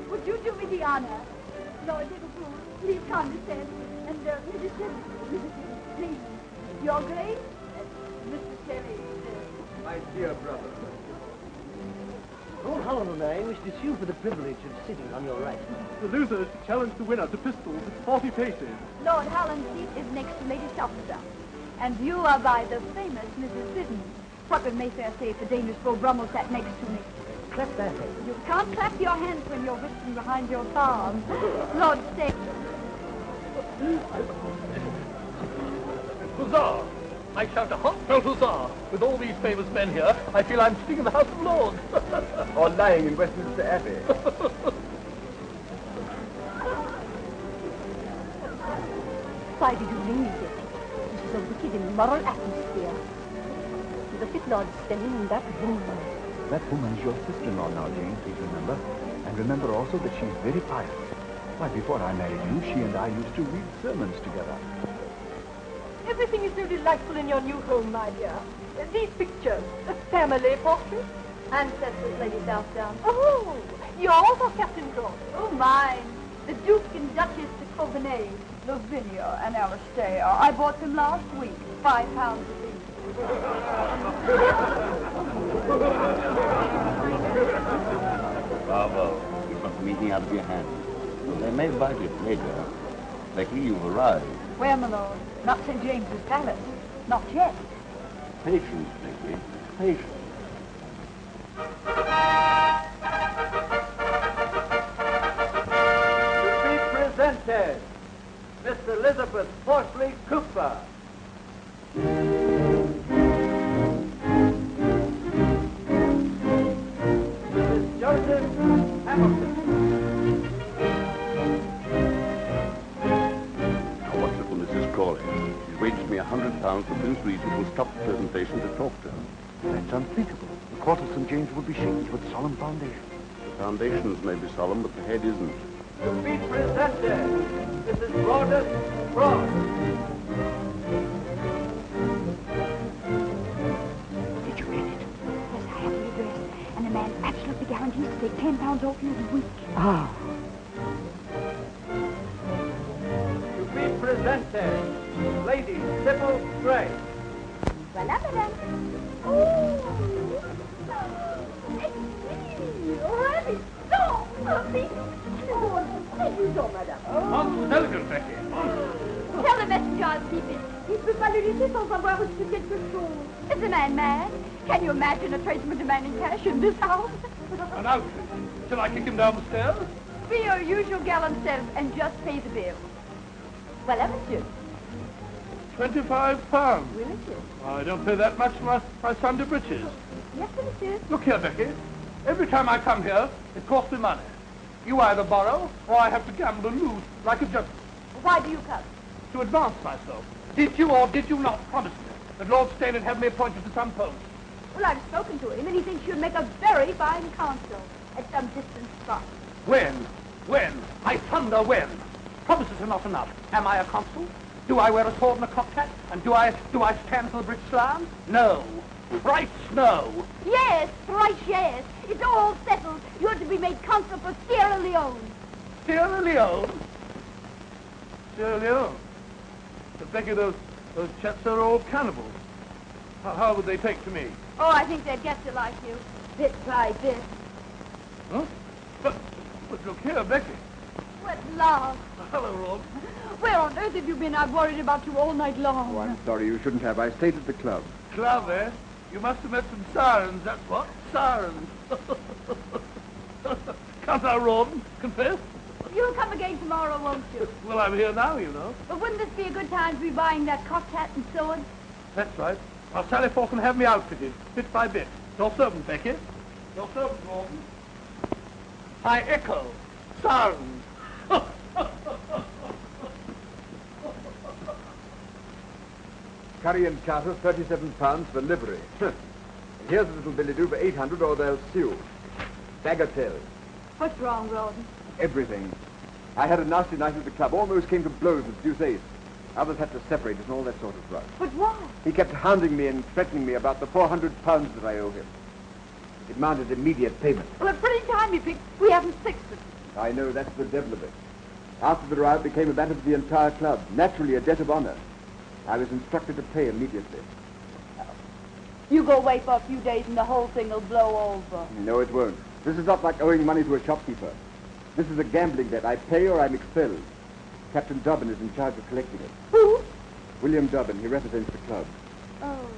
Would you do me the honor? Lord Liverpool, please condescend. And, Mrs. Shelley, please, your grace, Mr. Shelley. My dear brother. Lord Holland and I wish to sue for the privilege of sitting on your right. The loser is to challenge the winner to pistols at 40 paces. Lord Holland's seat is next to Lady Shelfster. And you are by the famous Mrs. Siddons. What would Mayfair say if the dangerous Beau Brummel sat next to me? Clap that hand. You can't clap your hands when you're whistling behind your farm. Lord, stay. Huzzah! I shout a heartfelt huzzah. With all these famous men here, I feel I'm sitting in the House of Lords. Or lying in Westminster Abbey. Why did you ring me, Betty? This is a wicked, immoral atmosphere. Look at Lord Steyne and that woman. That woman's your sister-in-law now, Jane, please remember. And remember also that she's very pious. Why, before I married you, she and I used to read sermons together. Everything is so delightful in your new home, my dear. These pictures, the family portrait, ancestors, Lady Southdown. Oh, yours or Captain Claude? Oh, mine. The Duke and Duchess de Coveney, Lavinia and Alistair. I bought them last week, £5 apiece. Bravo. You've got the meeting out of your hands. They may bite it later. Becky, you've arrived. Where, my lord? Not St. James's Palace. Not yet. Patience, Becky. Patience. To be presented, Miss Elizabeth Horsley Cooper. Mrs. Joseph Hamilton. Now, watch little Mrs. Crawley. She's waged me £100 for Prince Regent will stop the presentation to talk to her. That's unthinkable. The court of St. James would be shaken with solemn foundation. The foundations may be solemn, but the head isn't. To be presented, Mrs. Rhoda Frost. Did you read it? Yes, I have the address. And the man absolutely guarantees to take £10 off you every week. Ah, To be presented, Lady Sybil Gray. Voilà, madame. Oh, I'm so happy. Oh, thank you so, madame. Most elegant, Becky. Tell the messenger I'll keep it. Il ne peut pas le laisser sans avoir reçu quelque chose. Is the man mad? Can you imagine a tradesman demanding cash in this house? An outfit. Shall I kick him down the stairs? Be your usual gallant self and just pay the bill. Voilà, monsieur. £25. Oui, monsieur. I don't pay that much for my Sunday breeches. Yes, monsieur. Look here, Becky. Every time I come here, it costs me money. You either borrow, or I have to gamble and lose, like a gentleman. Why do you come? To advance myself. Did you or did you not promise me that Lord Steyne would have me appointed to some post? Well, I've spoken to him, and he thinks you'd make a very fine consul at some distant spot. When? When? I thunder when? Promises are not enough. Am I a consul? Do I wear a sword and a cocked hat? And do I stand for the British Lion? No. Thrice no. Yes, thrice yes. It's all settled. You're to be made consul for Sierra Leone. Sierra Leone? Sierra Leone? But Becky, those chaps are all cannibals. How would they take to me? Oh, I think they'd get to like you. Bit by bit. Huh? But look here, Becky. What love. Hello, Rob. Where on earth have you been? I've worried about you all night long. Oh, I'm sorry, you shouldn't have. I stayed at the club. Club, eh? You must have met some sirens, that's what. Sirens. Come now, Rawdon. Confess? You'll come again tomorrow, won't you? Well, I'm here now, you know. But wouldn't this be a good time to be buying that cocked hat and sword? That's right. I'll sally forth and have me outfitted, bit by bit. Your servant, Becky. Your servant, Rawdon. I echo. Sirens. Curry and Carter, £37 for livery. And here's a little billet-doux for 800 or they'll sue. Bagatelle. What's wrong, Rawdon? Everything. I had a nasty night at the club. Almost came to blows with Deuce Ace. Others had to separate us and all that sort of rubbish. But why? He kept hounding me and threatening me about the £400 that I owe him. It demanded immediate payment. Well, a pretty time you picked. We haven't fixed it. I know, that's the devil of it. After the riot became a matter for the entire club. Naturally a debt of honor. I was instructed to pay immediately. You go away for a few days and the whole thing will blow over. No, it won't. This is not like owing money to a shopkeeper. This is a gambling debt. I pay or I'm expelled. Captain Dobbin is in charge of collecting it. Who? William Dobbin. He represents the club. Oh.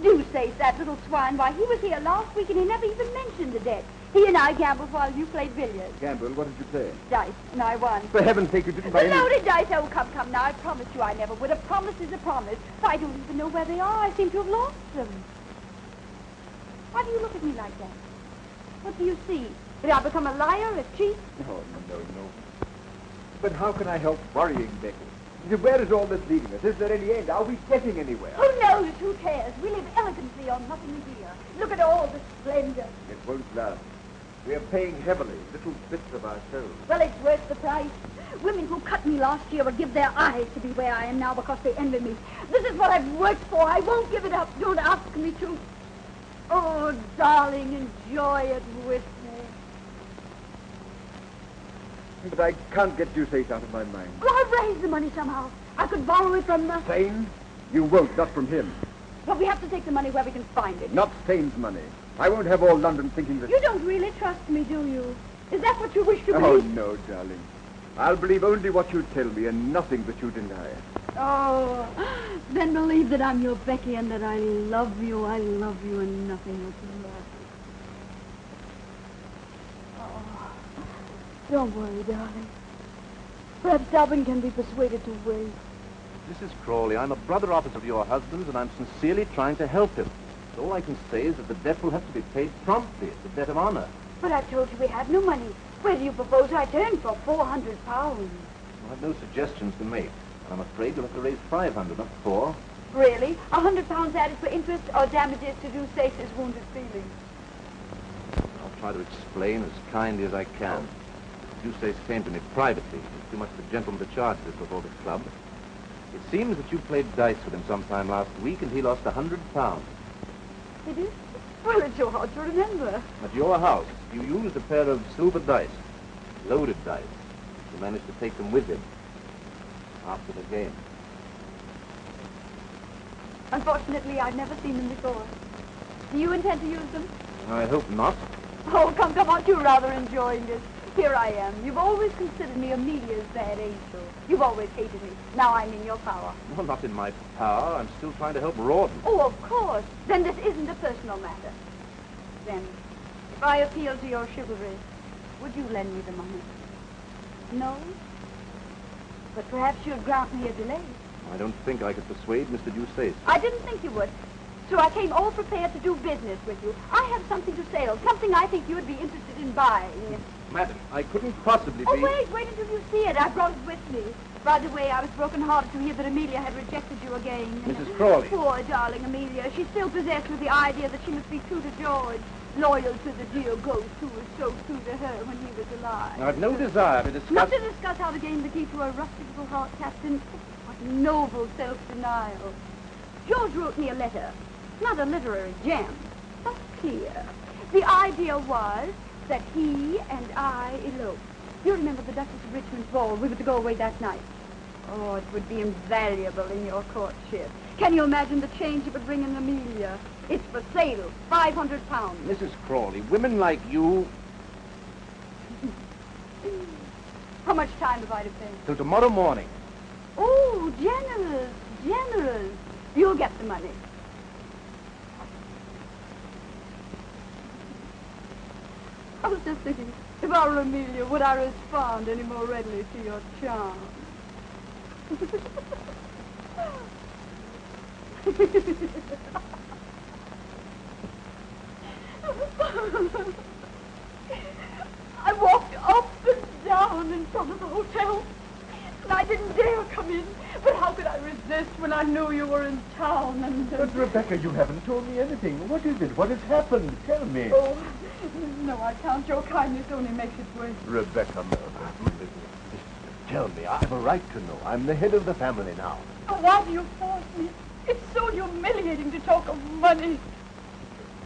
Do say that little swine. Why, he was here last week and he never even mentioned the debt. He and I gambled while you played billiards. Gamble, what did you play? Dice, and I won. For heaven's sake, you didn't buy The any... loaded dice. Oh, come now. I promised you I never would. A promise is a promise. I don't even know where they are. I seem to have lost them. Why do you look at me like that? What do you see? Did I become a liar, a cheat? No. But how can I help worrying, Becky? Where is all this leading us? Is there any end? Are we getting anywhere? Who knows? Who cares? We live elegantly on nothing here. Look at all the splendor. It won't last. We are paying heavily, little bits of ourselves. Well, it's worth the price. Women who cut me last year will give their eyes to be where I am now because they envy me. This is what I've worked for. I won't give it up. Don't ask me to. Oh, darling, enjoy it with me. But I can't get Dusace out of my mind. Well, I've raised the money somehow. I could borrow it from the... Sane? You won't, not from him. But we have to take the money where we can find it. Not Sane's money. I won't have all London thinking that... You don't really trust me, do you? Is that what you wish to Oh, believe? no, darling. I'll believe only what you tell me and nothing that you deny. Oh, then believe that I'm your Becky and that I love you and nothing else in life. Oh, don't worry, darling. Perhaps Dublin can be persuaded to wait. Mrs. Crawley, I'm a brother officer of your husband's, and I'm sincerely trying to help him. So all I can say is that the debt will have to be paid promptly. It's a debt of honor. But I told you we had no money. Where do you propose I turn for £400? I have no suggestions to make, and I'm afraid you'll have to raise 500, not 4. Really? £100 added for interest or damages to Dusace's wounded feelings? I'll try to explain as kindly as I can. Dusace came to me privately. It's too much of a gentleman to charge this before the club. It seems that you played dice with him sometime last week, and he lost £100. Did you? Well, it's so hard to remember. At your house, you used a pair of silver dice, loaded dice. You managed to take them with him after the game. Unfortunately, I've never seen them before. Do you intend to use them? I hope not. Oh, come, aren't you rather enjoying this? Here I am. You've always considered me Amelia's bad angel. You've always hated me. Now I'm in your power. Well, not in my power. I'm still trying to help Rawdon. Oh, of course. Then this isn't a personal matter. Then, if I appeal to your chivalry, would you lend me the money? No? But perhaps you'd grant me a delay. I don't think I could persuade Mr. Dusace. I didn't think you would. So I came all prepared to do business with you. I have something to sell, something I think you would be interested in buying. Madam, I couldn't possibly be... Oh, wait until you see it. I brought it with me. By the way, I was broken-hearted to hear that Amelia had rejected you again. Mrs. Crawley. Poor darling Amelia. She's still possessed with the idea that she must be true to George, loyal to the dear ghost who was so true to her when he was alive. I've no desire to discuss... Not to discuss how to gain the key to her rustic little heart, Captain. What noble self-denial. George wrote me a letter. Not a literary gem, but clear. The idea was that he and I eloped. You remember the Duchess of Richmond's ball? We were to go away that night. Oh, it would be invaluable in your courtship. Can you imagine the change it would bring in Amelia? It's for sale, £500. Mrs. Crawley, women like you... How much time have I to pay? Till tomorrow morning. Oh, generous, generous. You'll get the money. I was just thinking, if I were Amelia, would I respond any more readily to your charm? I walked up and down in front of the hotel, and I didn't dare come in. But how could I resist when I knew you were in town and... But, Rebecca, you haven't told me anything. What is it? What has happened? Tell me. Oh, no, I can't. Your kindness only makes it worse. Rebecca, tell me. I have a right to know. I'm the head of the family now. Oh, why do you force me? It's so humiliating to talk of money.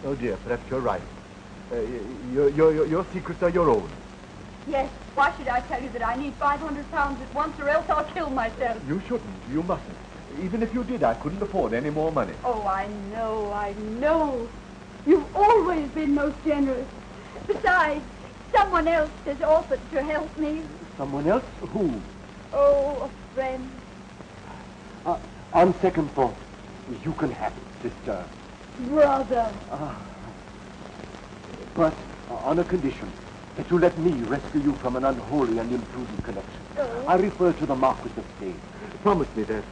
Oh, dear, perhaps you're right. Your secrets are your own. Yes, why should I tell you that I need £500 at once or else I'll kill myself? You shouldn't. You mustn't. Even if you did, I couldn't afford any more money. Oh, I know. You've always been most generous. Besides, someone else has offered to help me. Someone else? Who? Oh, a friend. On second thought, you can have it, sister. Brother. But on a condition, that you let me rescue you from an unholy and imprudent connection. I refer to the Marquis of Stade. Promise me that.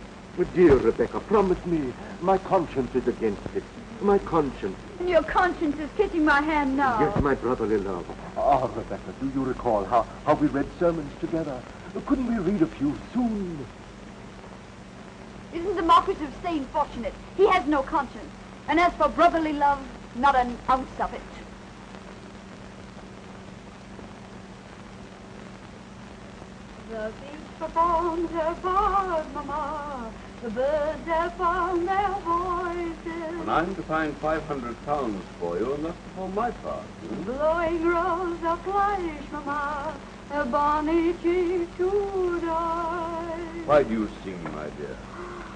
Dear Rebecca, promise me. My conscience is against it. My conscience. And your conscience is kissing my hand now. Yes, my brotherly love. Ah, Rebecca, do you recall how we read sermons together? Couldn't we read a few soon? Isn't the Marquis of Stade fortunate? He has no conscience. And as for brotherly love, not an ounce of it. The beach performs their part, Mama. The birds have found their voices. And I'm to find £500 for you, and that's for my part. Blowing rose of flesh, Mama. A bonny cheek to die. Why do you sing, my dear?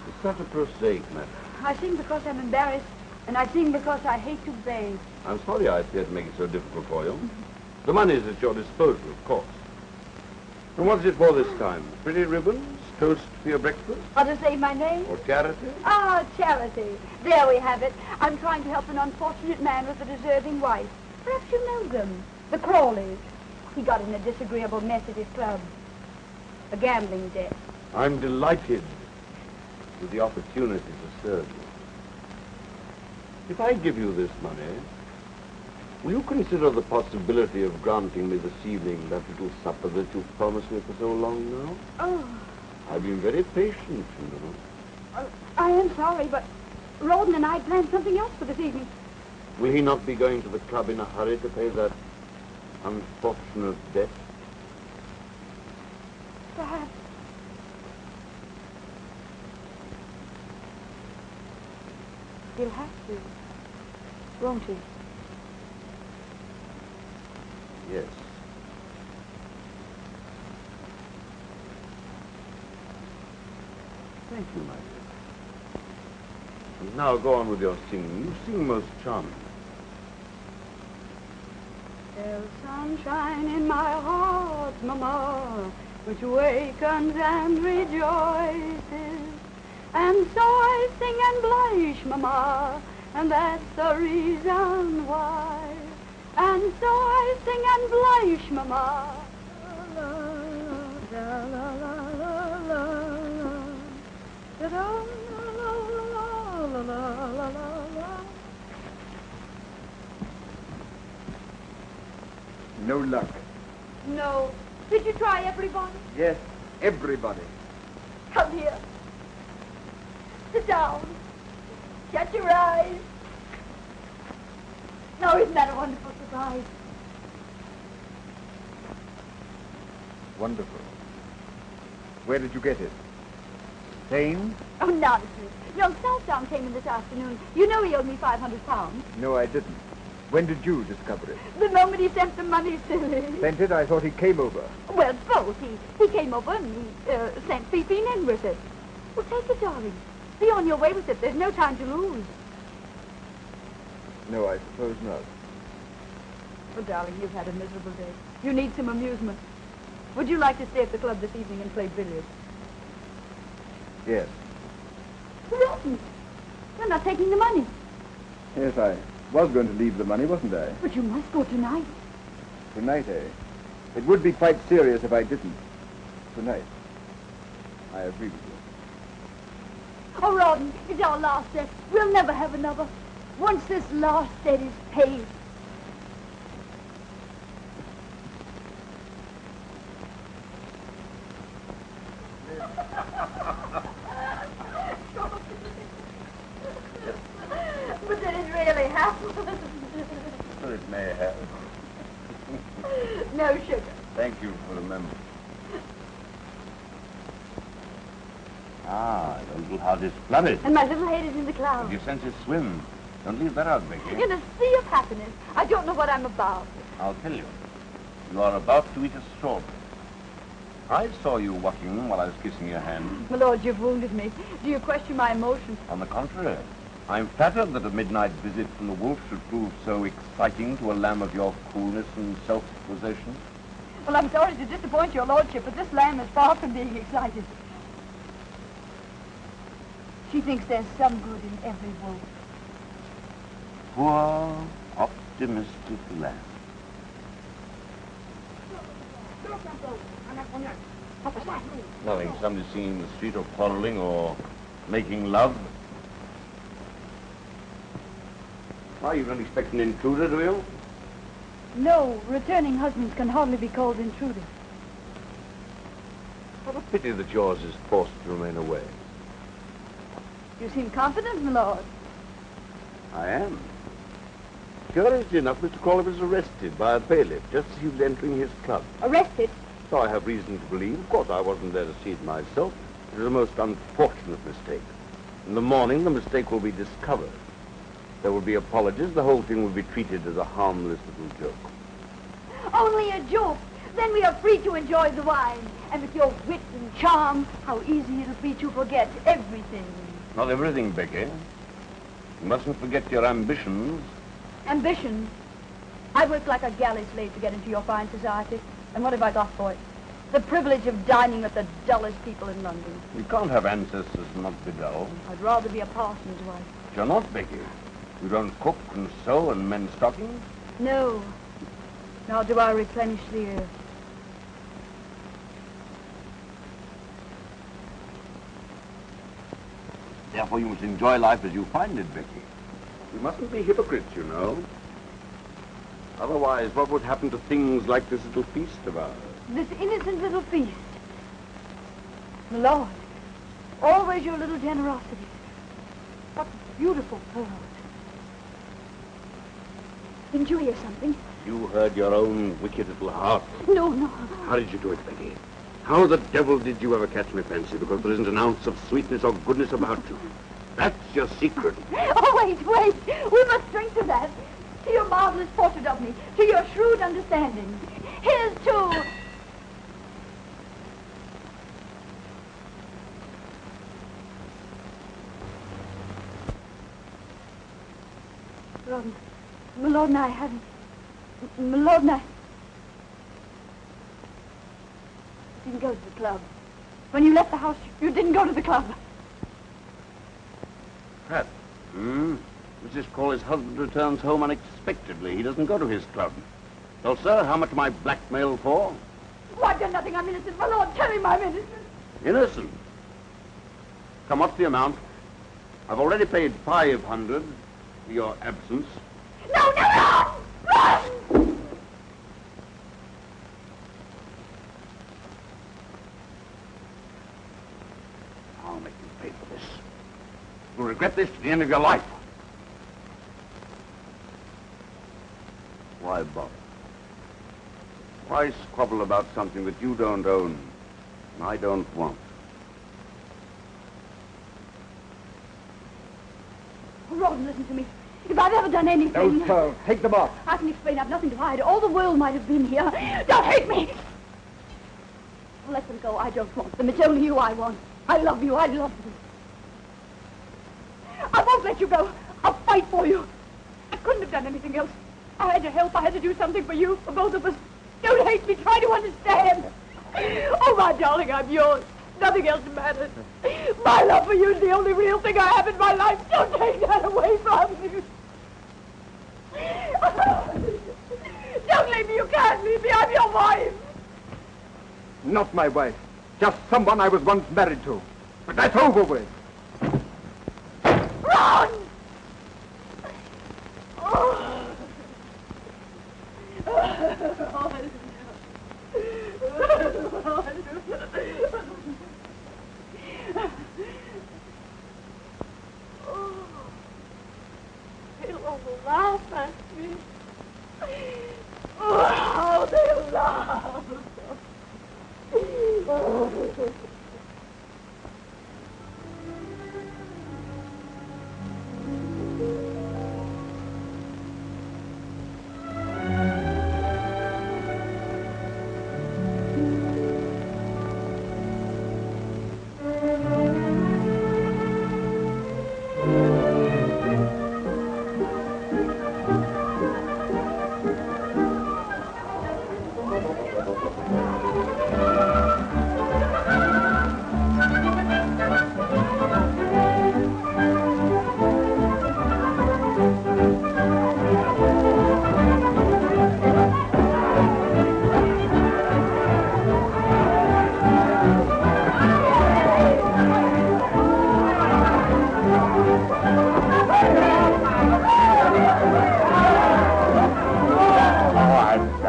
It's such a prosaic matter. I sing because I'm embarrassed, and I sing because I hate to beg. I'm sorry I appear to make it so difficult for you. The money is at your disposal, of course. And what's it for this time? Pretty ribbons? Toast for your breakfast? Or to save my name? Or charity? Ah, charity. There we have it. I'm trying to help an unfortunate man with a deserving wife. Perhaps you know them. The Crawleys. He got in a disagreeable mess at his club. A gambling debt. I'm delighted with the opportunity to serve you. If I give you this money, will you consider the possibility of granting me this evening that little supper that you've promised me for so long now? Oh. I've been very patient, you know. I am sorry, but Rawdon and I planned something else for this evening. Will he not be going to the club in a hurry to pay that unfortunate debt? Perhaps. He'll have to, won't he? Yes. Thank you, my dear. And now go on with your singing. You sing most charming. There's sunshine in my heart, Mama, which wakens and rejoices. And so I sing and blush, Mama, and that's the reason why. And so I sing and blush, Mama. La, la, la, la, la, la, la, la, la, la, la, la. No luck. No. Did you try everybody? Yes, everybody. Come here. Sit down. Shut your eyes. Now, isn't that a wonderful surprise? Wonderful. Where did you get it? Spain? Oh, nonsense. Young Southdown came in this afternoon. You know he owed me £500. No, I didn't. When did you discover it? The moment he sent the money, silly. Sent it? I thought he came over. Well, both. He came over and he sent Fifine in with it. Well, take it, darling. Be on your way with it. There's no time to lose. No, I suppose not. Well, darling, you've had a miserable day. You need some amusement. Would you like to stay at the club this evening and play billiards? Yes. Rotten. You're not taking the money. Yes, I was going to leave the money, wasn't I? But you must go tonight. Tonight, eh? It would be quite serious if I didn't. Tonight. I agree with you. Oh, Rawdon, it's our last debt. We'll never have another. Once this last debt is paid. But did it really happen? Well, it may have. No sugar. Thank you for remembering. Ah, your little heart is flooded. And my little head is in the clouds. Your senses swim. Don't leave that out, Becky. In a sea of happiness. I don't know what I'm about. I'll tell you. You are about to eat a strawberry. I saw you walking while I was kissing your hand. My lord, you've wounded me. Do you question my emotion? On the contrary, I'm flattered that a midnight visit from the wolf should prove so exciting to a lamb of your coolness and self-possession. Well, I'm sorry to disappoint your lordship, but this lamb is far from being excited. She thinks there's some good in every wolf. poor, optimistic lad. Nothing. Somebody singing in the street or quarreling or making love. Why, you don't expect an intruder, do you? No, returning husbands can hardly be called intruders. What a pity that yours is forced to remain away. You seem confident, my lord. I am. Curiously enough, Mr. Crawley was arrested by a bailiff just as he was entering his club. Arrested? So I have reason to believe. Of course, I wasn't there to see it myself. It was a most unfortunate mistake. In the morning, the mistake will be discovered. There will be apologies. The whole thing will be treated as a harmless little joke. Only a joke. Then we are free to enjoy the wine. And with your wit and charm, how easy it'll be to forget everything. Not everything, Becky. You mustn't forget your ambitions. Ambition? I worked like a galley slave to get into your fine society. And what have I got for it? The privilege of dining with the dullest people in London. You can't have ancestors and not be dull. I'd rather be a parson's wife. You're not, Becky. You don't cook and sew and mend stockings? No. Nor do I replenish the earth. Therefore, you must enjoy life as you find it, Becky. We mustn't be hypocrites, you know. Otherwise, what would happen to things like this little feast of ours? This innocent little feast. My lord, always your little generosity. What beautiful pearls. Didn't you hear something? You heard your own wicked little heart. No, no. How did you do it, Becky? How the devil did you ever catch my fancy? Because there isn't an ounce of sweetness or goodness about you. That's your secret. Oh, wait. We must drink to that. To your marvelous portrait of me. To your shrewd understanding. Here's to... My lord and I haven't... My lord and I... didn't go to the club. When you left the house, you didn't go to the club. Pat. Mrs. Crawley's husband returns home unexpectedly. He doesn't go to his club. Well, sir, how much am I blackmailed for? Oh, I've done nothing. I'm innocent. My lord, tell him I'm innocent. Innocent? Come, what's the amount? I've already paid 500 for your absence. No! Run! I'll make you pay for this. You'll regret this to the end of your life. Why bother? Why squabble about something that you don't own and I don't want? Oh, Rawdon, listen to me. If I've ever done anything... Those pearls, take them off. I can explain. I've nothing to hide. All the world might have been here. Don't hate me! Let them go. I don't want them. It's only you I want. I love you. I won't let you go. I'll fight for you. I couldn't have done anything else. I had to help. I had to do something for you, for both of us. Don't hate me. Try to understand. Oh, my darling, I'm yours. Nothing else matters. My love for you is the only real thing I have in my life. Don't take that away from me. Don't leave me. You can't leave me. I'm your wife. Not my wife. Just someone I was once married to. But that's over with. Run! Oh. They'll all laugh at me. Oh, they'll laugh.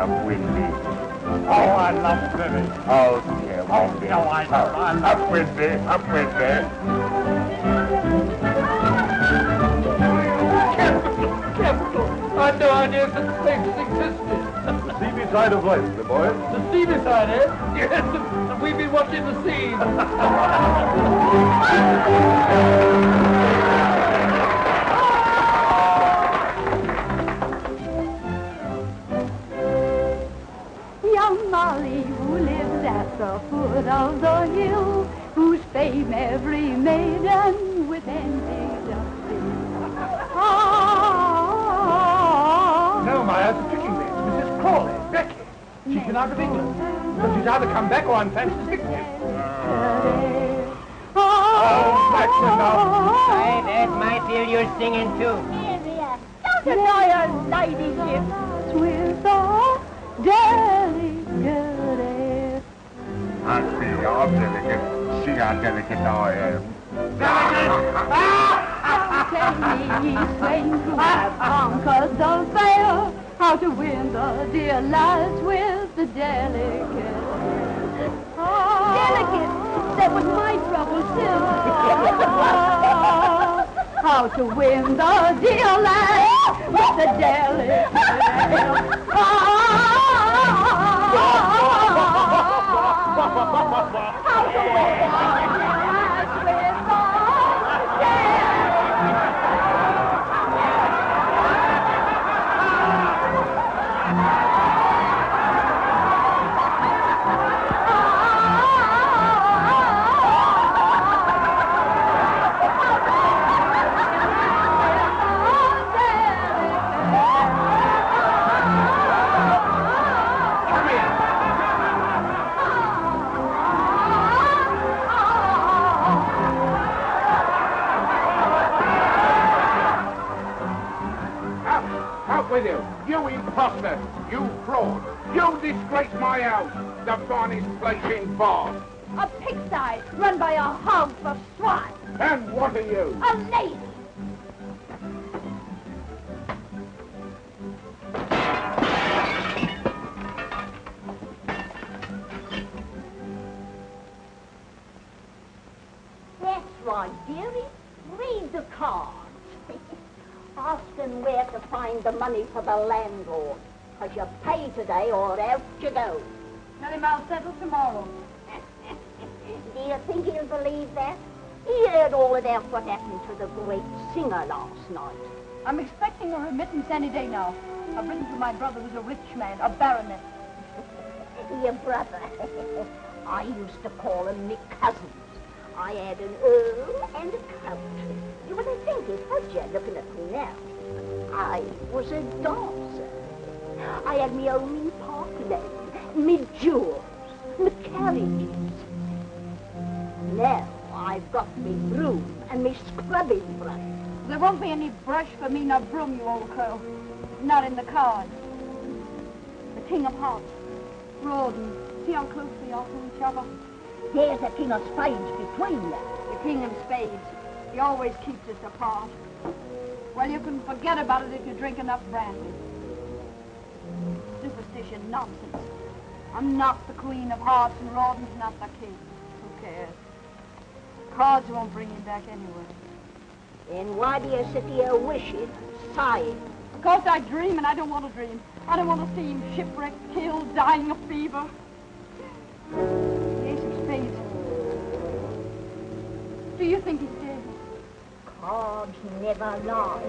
up, Windy. Oh, I love swimming. Oh, dear, Oh, Windy. no, I don't. I love Up, Windy. Up, Windy. Capital! I had no idea such places existed. The seamy side of life, my boy. The seamy side, eh? Yes, and we've been watching the sea. Young Molly, who lives at the foot of the hill, whose fame every maiden with envy doth fill. Ah, No, my eyes are tricking me. It's Mrs. Crawley, Becky. She's been out of England. But she's either come back or I'm fancying pictures. Oh, that's enough. That might feel you're singing too. don't annoy her ladyship with a delicate. I see you're delicate. See how delicate I am. Tell me, swain, who have conquered the fair, how to win the dear lads with the delicate. Delicate? That was my trouble, too. How to win the dear lads with the delicate. How to win the lads with the delicate. Out with you! You imposter! You fraud! You disgrace my house! The finest place in Bath! A pigsty run by a hog of swine. And what are you? A lady. That's right, dearie. Read the cards. Ask them where to find the money for the landlord. Because you pay today or out you go. Tell him I'll settle tomorrow. Do you think he'll believe that? He heard all about what happened to the great singer last night. I'm expecting a remittance any day now. I've written to my brother who's a rich man, a baronet. Your brother. I used to call him me cousins. I had an earl and a count. You wouldn't think it, would you, looking at me now? I was a dancer. I had me own park lane, me jewels, me carriages. Now I've got me broom and me scrubbing brush. There won't be any brush for me nor broom, you old crow. Not in the cards. The King of Hearts. Rawdon. See how close they are to each other? There's a king of spades between them. The King of Spades. He always keeps us apart. Well, you can forget about it if you drink enough brandy. Superstition nonsense. I'm not the Queen of Hearts and Rawdon's not the king. Who cares? Cards won't bring him back anyway. Then why do you sit here wishing, sighing? Because I dream and I don't want to dream. I don't want to see him shipwrecked, killed, dying of fever. The Ace of Spades. Do you think he's dead? Cards never lie.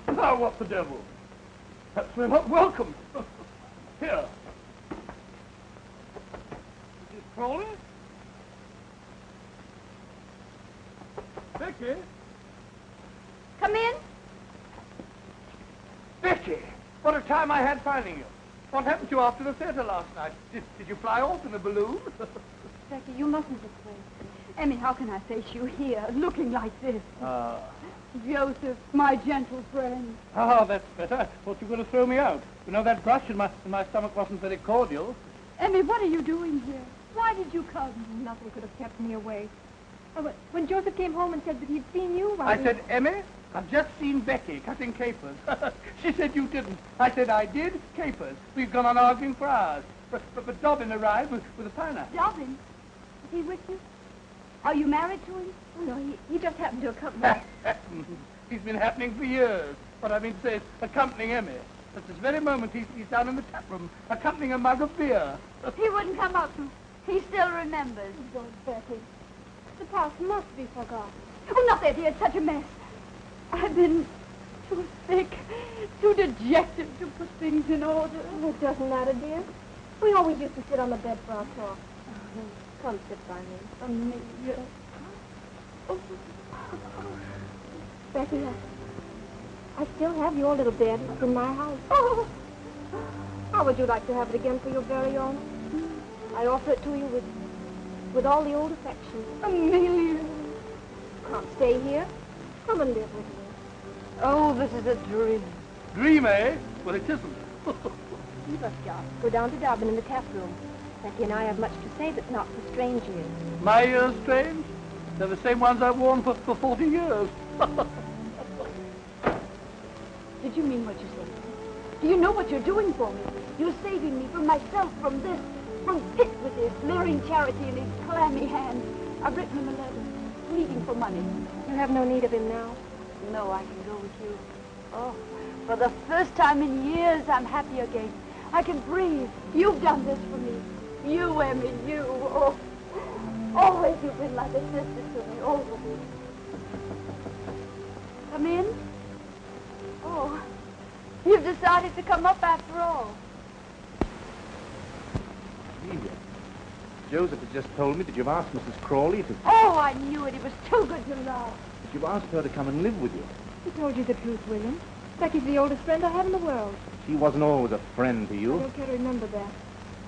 Now, what the devil? Perhaps we're not welcome. Here. Mrs. Crawley? Becky? Come in. Becky! What a time I had finding you. What happened to you after the theater last night? Did you fly off in a balloon? Becky, you mustn't disgrace. Emmy, how can I face you here, looking like this? Joseph, my gentle friend. Oh, that's better. I thought you were going to throw me out. You know, that brush in my stomach wasn't very cordial. Emmy, what are you doing here? Why did you come? Nothing could have kept me away. When Joseph came home and said that he'd seen you, I said, Emmy, I've just seen Becky cutting capers. She said you didn't. I said I did. Capers. We've gone on arguing for hours. But Dobbin arrived with a pineapple. Dobbin? Is he with you? Are you married to him? Oh, no, he just happened to accompany me. He's been happening for years. What I mean to say is accompanying Emmy. At this very moment, he's down in the tap room, accompanying a mug of beer. He wouldn't come up. He still remembers. Oh, Betty. The past must be forgotten. Oh, not that, dear. It's such a mess. I've been too sick, too dejected to put things in order. Oh, it doesn't matter, dear. We always used to sit on the bed for our talk. Come sit by me. Amelia. Oh. Becky, I still have your little bed. It's in my house. Oh. How would you like to have it again for your very own? I offer it to you with all the old affection. Amelia. Can't stay here. Come and live with me. Oh, this is a dream. Dream, eh? Well, it isn't. Leave us, Josh. Go down to Dobbin in the tap room. Becky and I have much to say that's not for strange ears. My ears strange? They're the same ones I've worn for 40 years. Did you mean what you said? Do you know what you're doing for me? You're saving me from myself, from this, from Pitt with his leering charity in his clammy hands. I've written him a letter, pleading for money. You have no need of him now. No, I can go with you. Oh, for the first time in years, I'm happy again. I can breathe. You've done this for me. You, Emmy, you. Oh, always you've been like a sister to me, always. Come in? Oh, you've decided to come up after all. Amelia, Joseph has just told me that you've asked Mrs. Crawley to... Oh, I knew it. It was too good to love. that you've asked her to come and live with you. He told you the truth, William. Becky's the oldest friend I have in the world. She wasn't always a friend to I you. don't care to remember that.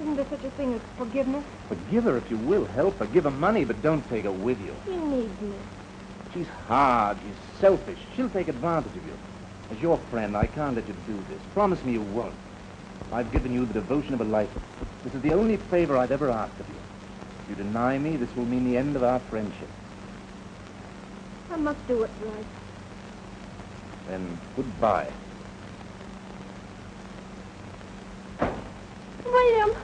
Isn't there such a thing as forgiveness? Forgive her if you will. Help her. Give her money, but don't take her with you. She needs me. She's hard. She's selfish. She'll take advantage of you. As your friend, I can't let you do this. Promise me you won't. I've given you the devotion of a life. This is the only favor I've ever asked of you. If you deny me, this will mean the end of our friendship. I must do it right. Then goodbye. William!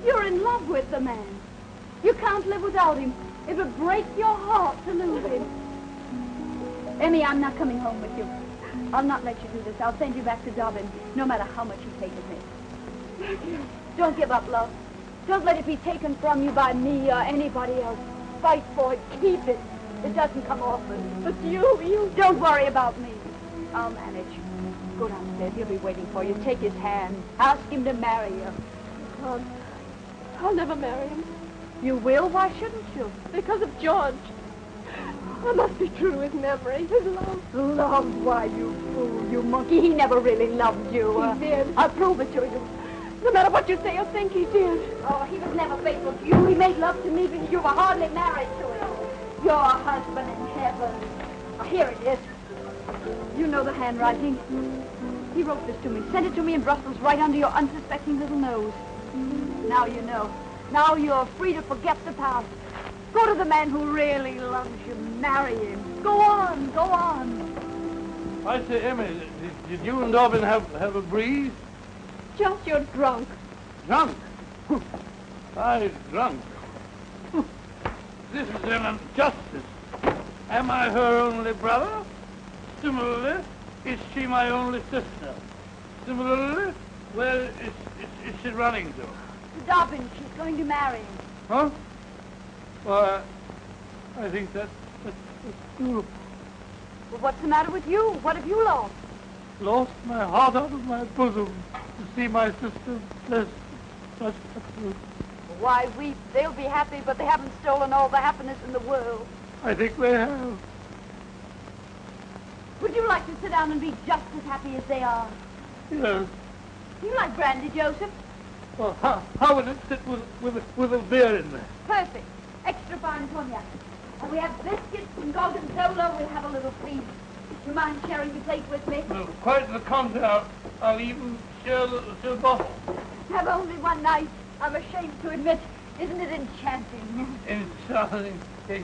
You're in love with the man. You can't live without him. It would break your heart to lose him. Emmy, I'm not coming home with you. I'll not let you do this. I'll send you back to Dobbin, no matter how much you hate me. Don't give up, love. Don't let it be taken from you by me or anybody else. Fight for it. Keep it. It doesn't come often. But you don't worry about me. I'll manage. Go downstairs. He'll be waiting for you. Take his hand. Ask him to marry you. God, I'll never marry him. You will? Why shouldn't you? Because of George. I must be true to his memory, his love. Love? Why, you fool, you monkey. He never really loved you. He did. I'll prove it to you. No matter what you say or think, he did. Oh, he was never faithful to you. He made love to me because you were hardly married to him. Your husband in heaven. Oh, here it is. You know the handwriting. He wrote this to me, sent it to me in Brussels right under your unsuspecting little nose. Now you know. Now you're free to forget the past. Go to the man who really loves you. Marry him. Go on, go on. I say, Emmy, did you and Dobbin have a breeze? Just you're drunk. Drunk? I drunk? This is an injustice. Am I her only brother? Similarly, is she my only sister? Similarly, where is she running to? Dobbin, she's going to marry him. Huh? Well, I think that's beautiful. Well, what's the matter with you? What have you lost? Lost my heart out of my bosom to see my sister blessed. Such absolute. Why weep? They'll be happy, but they haven't stolen all the happiness in the world. I think they have. Would you like to sit down and be just as happy as they are? Yes. You like brandy, Joseph? Well, how would it sit with a beer in there? Perfect. Extra fine cognac. And we have biscuits and gorgonzola. We'll have a little feast. Do you mind sharing your plate with me? No, quite the contrary. I'll even share the bottle. Have only one night. I'm ashamed to admit. Isn't it enchanting? Enchanting.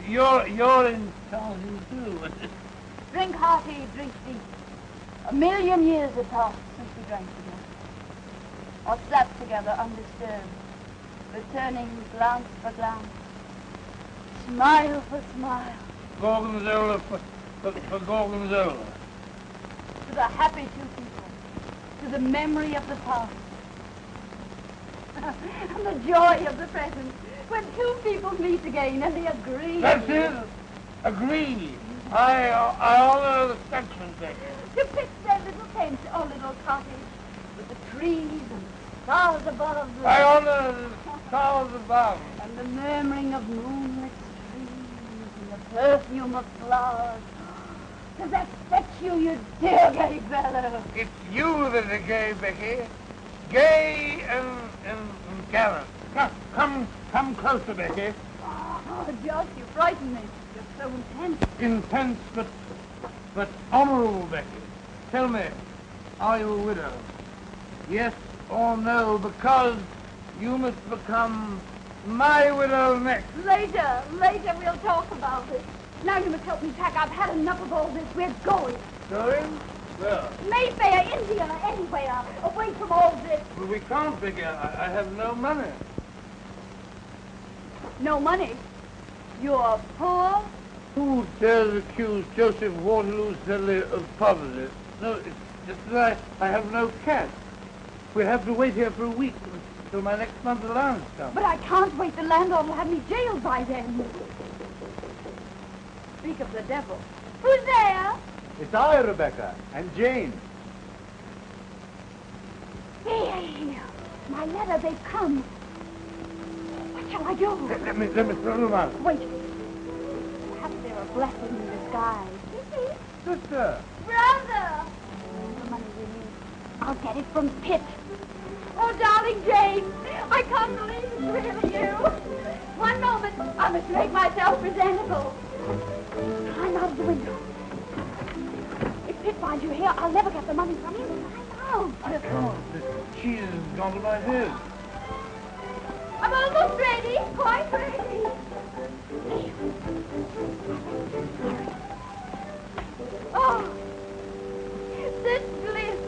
You're enchanting too. Drink hearty, drink deep. 1,000,000 years have passed since we drank together. Or slept together undisturbed, returning glance for glance, smile for smile. Gorgonzola for gorgonzola. To the happy two people, to the memory of the past, and the joy of the present, when two people meet again and they agree. That's it. Agree. I honor the Dutchman, Becky. To pitch their little tent or little cottage with the trees and stars above. I honor the stars above. And the murmuring of moonlit streams and the perfume of flowers. Does that fetch you, you dear gay fellow? It's you that are gay, Becky. Gay and gallant. Come closer, Becky. Oh, Josh, you frighten me. You're so intense. Intense, but honorable, Becky. Tell me, are you a widow? Yes or no, because you must become my widow next. Later we'll talk about it. Now you must help me pack. I've had enough of all this. We're going. Going? Where? Mayfair, India, anywhere. Away from all this. Well, we can't, Becky. I have no money. No money? You're poor? Who dares accuse Joseph Waterloo Sedley of poverty? No, it's that I have no cash. We have to wait here for a week until my next month's allowance comes. But I can't wait. The landlord will have me jailed by then. Speak of the devil. Who's there? It's I, Rebecca, and Jane. Hey, my letter, they've come. What shall I do? Let me throw them out. Wait. Perhaps they're a blessing in disguise. Sister. Brother! The money we need. I'll get it from Pitt. Oh, darling Jane, I can't believe it's really you. One moment, I must make myself presentable. Climb out of the window. If Pitt finds you here, I'll never get the money from him. Climb out. I can't. The cheese has gone to my head. I'm almost ready, quite ready. Oh, this bliss,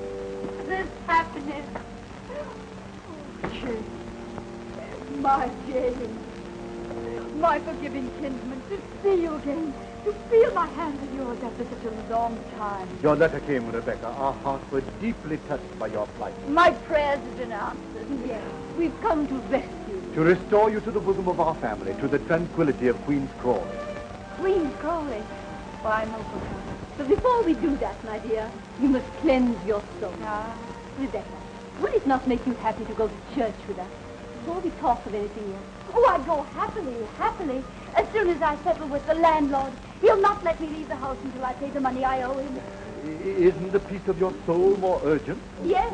this happiness. Oh, Jane, my Jane, my forgiving kinsman, to see you again, to feel my hand in yours after such a long time. Your letter came, Rebecca. Our hearts were deeply touched by your plight. My prayers have been answered. Yes, we've come to rescue you. To restore you to the bosom of our family, to the tranquility of Queen's Crawley. Queen's Crawley. Why, no, but before we do that, my dear, you must cleanse your soul. Rebecca, would it not make you happy to go to church with us? Before we talk of anything else. Oh, I'd go happily. As soon as I settle with the landlord, he'll not let me leave the house until I pay the money I owe him. Isn't the peace of your soul more urgent? Yes,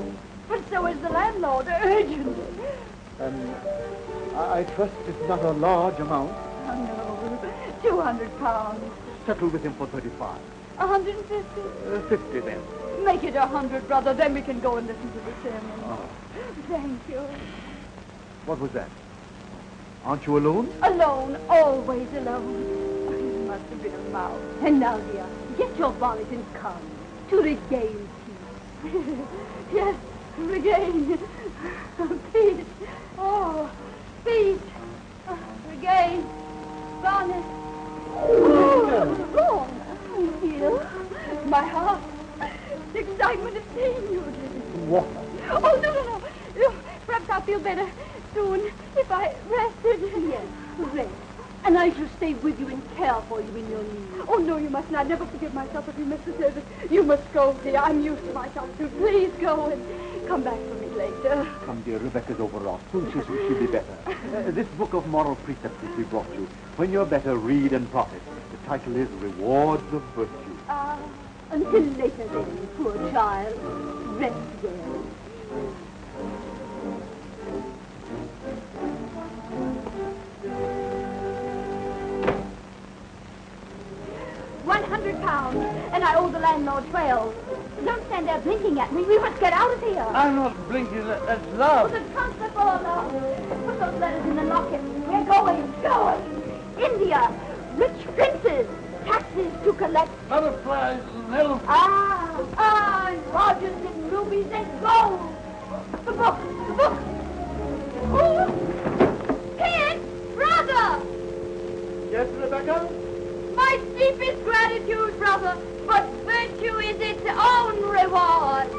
but so is the landlord. Urgent. I trust it's not a large amount. Oh, no. £200. Settle with him for 35. 150? 50 then. Make it 100, brother. Then we can go and listen to the sermon. Oh. Thank you. What was that? Aren't you alone? Alone, always alone. It must have been a mouse. And now, dear, get your bonnet and come to regain peace. Yes, regain peace. Oh, peace. Regain bonnet. Oh, wrong. Here, my heart. The excitement of seeing you again. What? Oh, no. Perhaps I'll feel better soon if I rested. Yes, rest. And I shall stay with you and care for you in your need. Oh, no, you mustn't. I'd never forgive myself if you missed the service. You must go, dear. I'm used to myself, too. Please go and come back for me later. Come, dear, Rebecca's overwrought. Soon she'll be better. This book of moral precepts which we brought you. When you're better, read and profit. The title is Rewards of Virtue. Until later then, poor child. Rest well. pounds, and I owe the landlord 12. Don't stand there blinking at me. We must get out of here. I'm not blinking. That's love. The trunks are full of love. Put those letters in the locket. We're going. India. Rich princes. Taxes to collect. Butterflies and elephants. And Rogers and rubies and gold. The book. Oh, Kid, brother. Yes, Rebecca? My deepest gratitude, brother, but virtue is its own reward.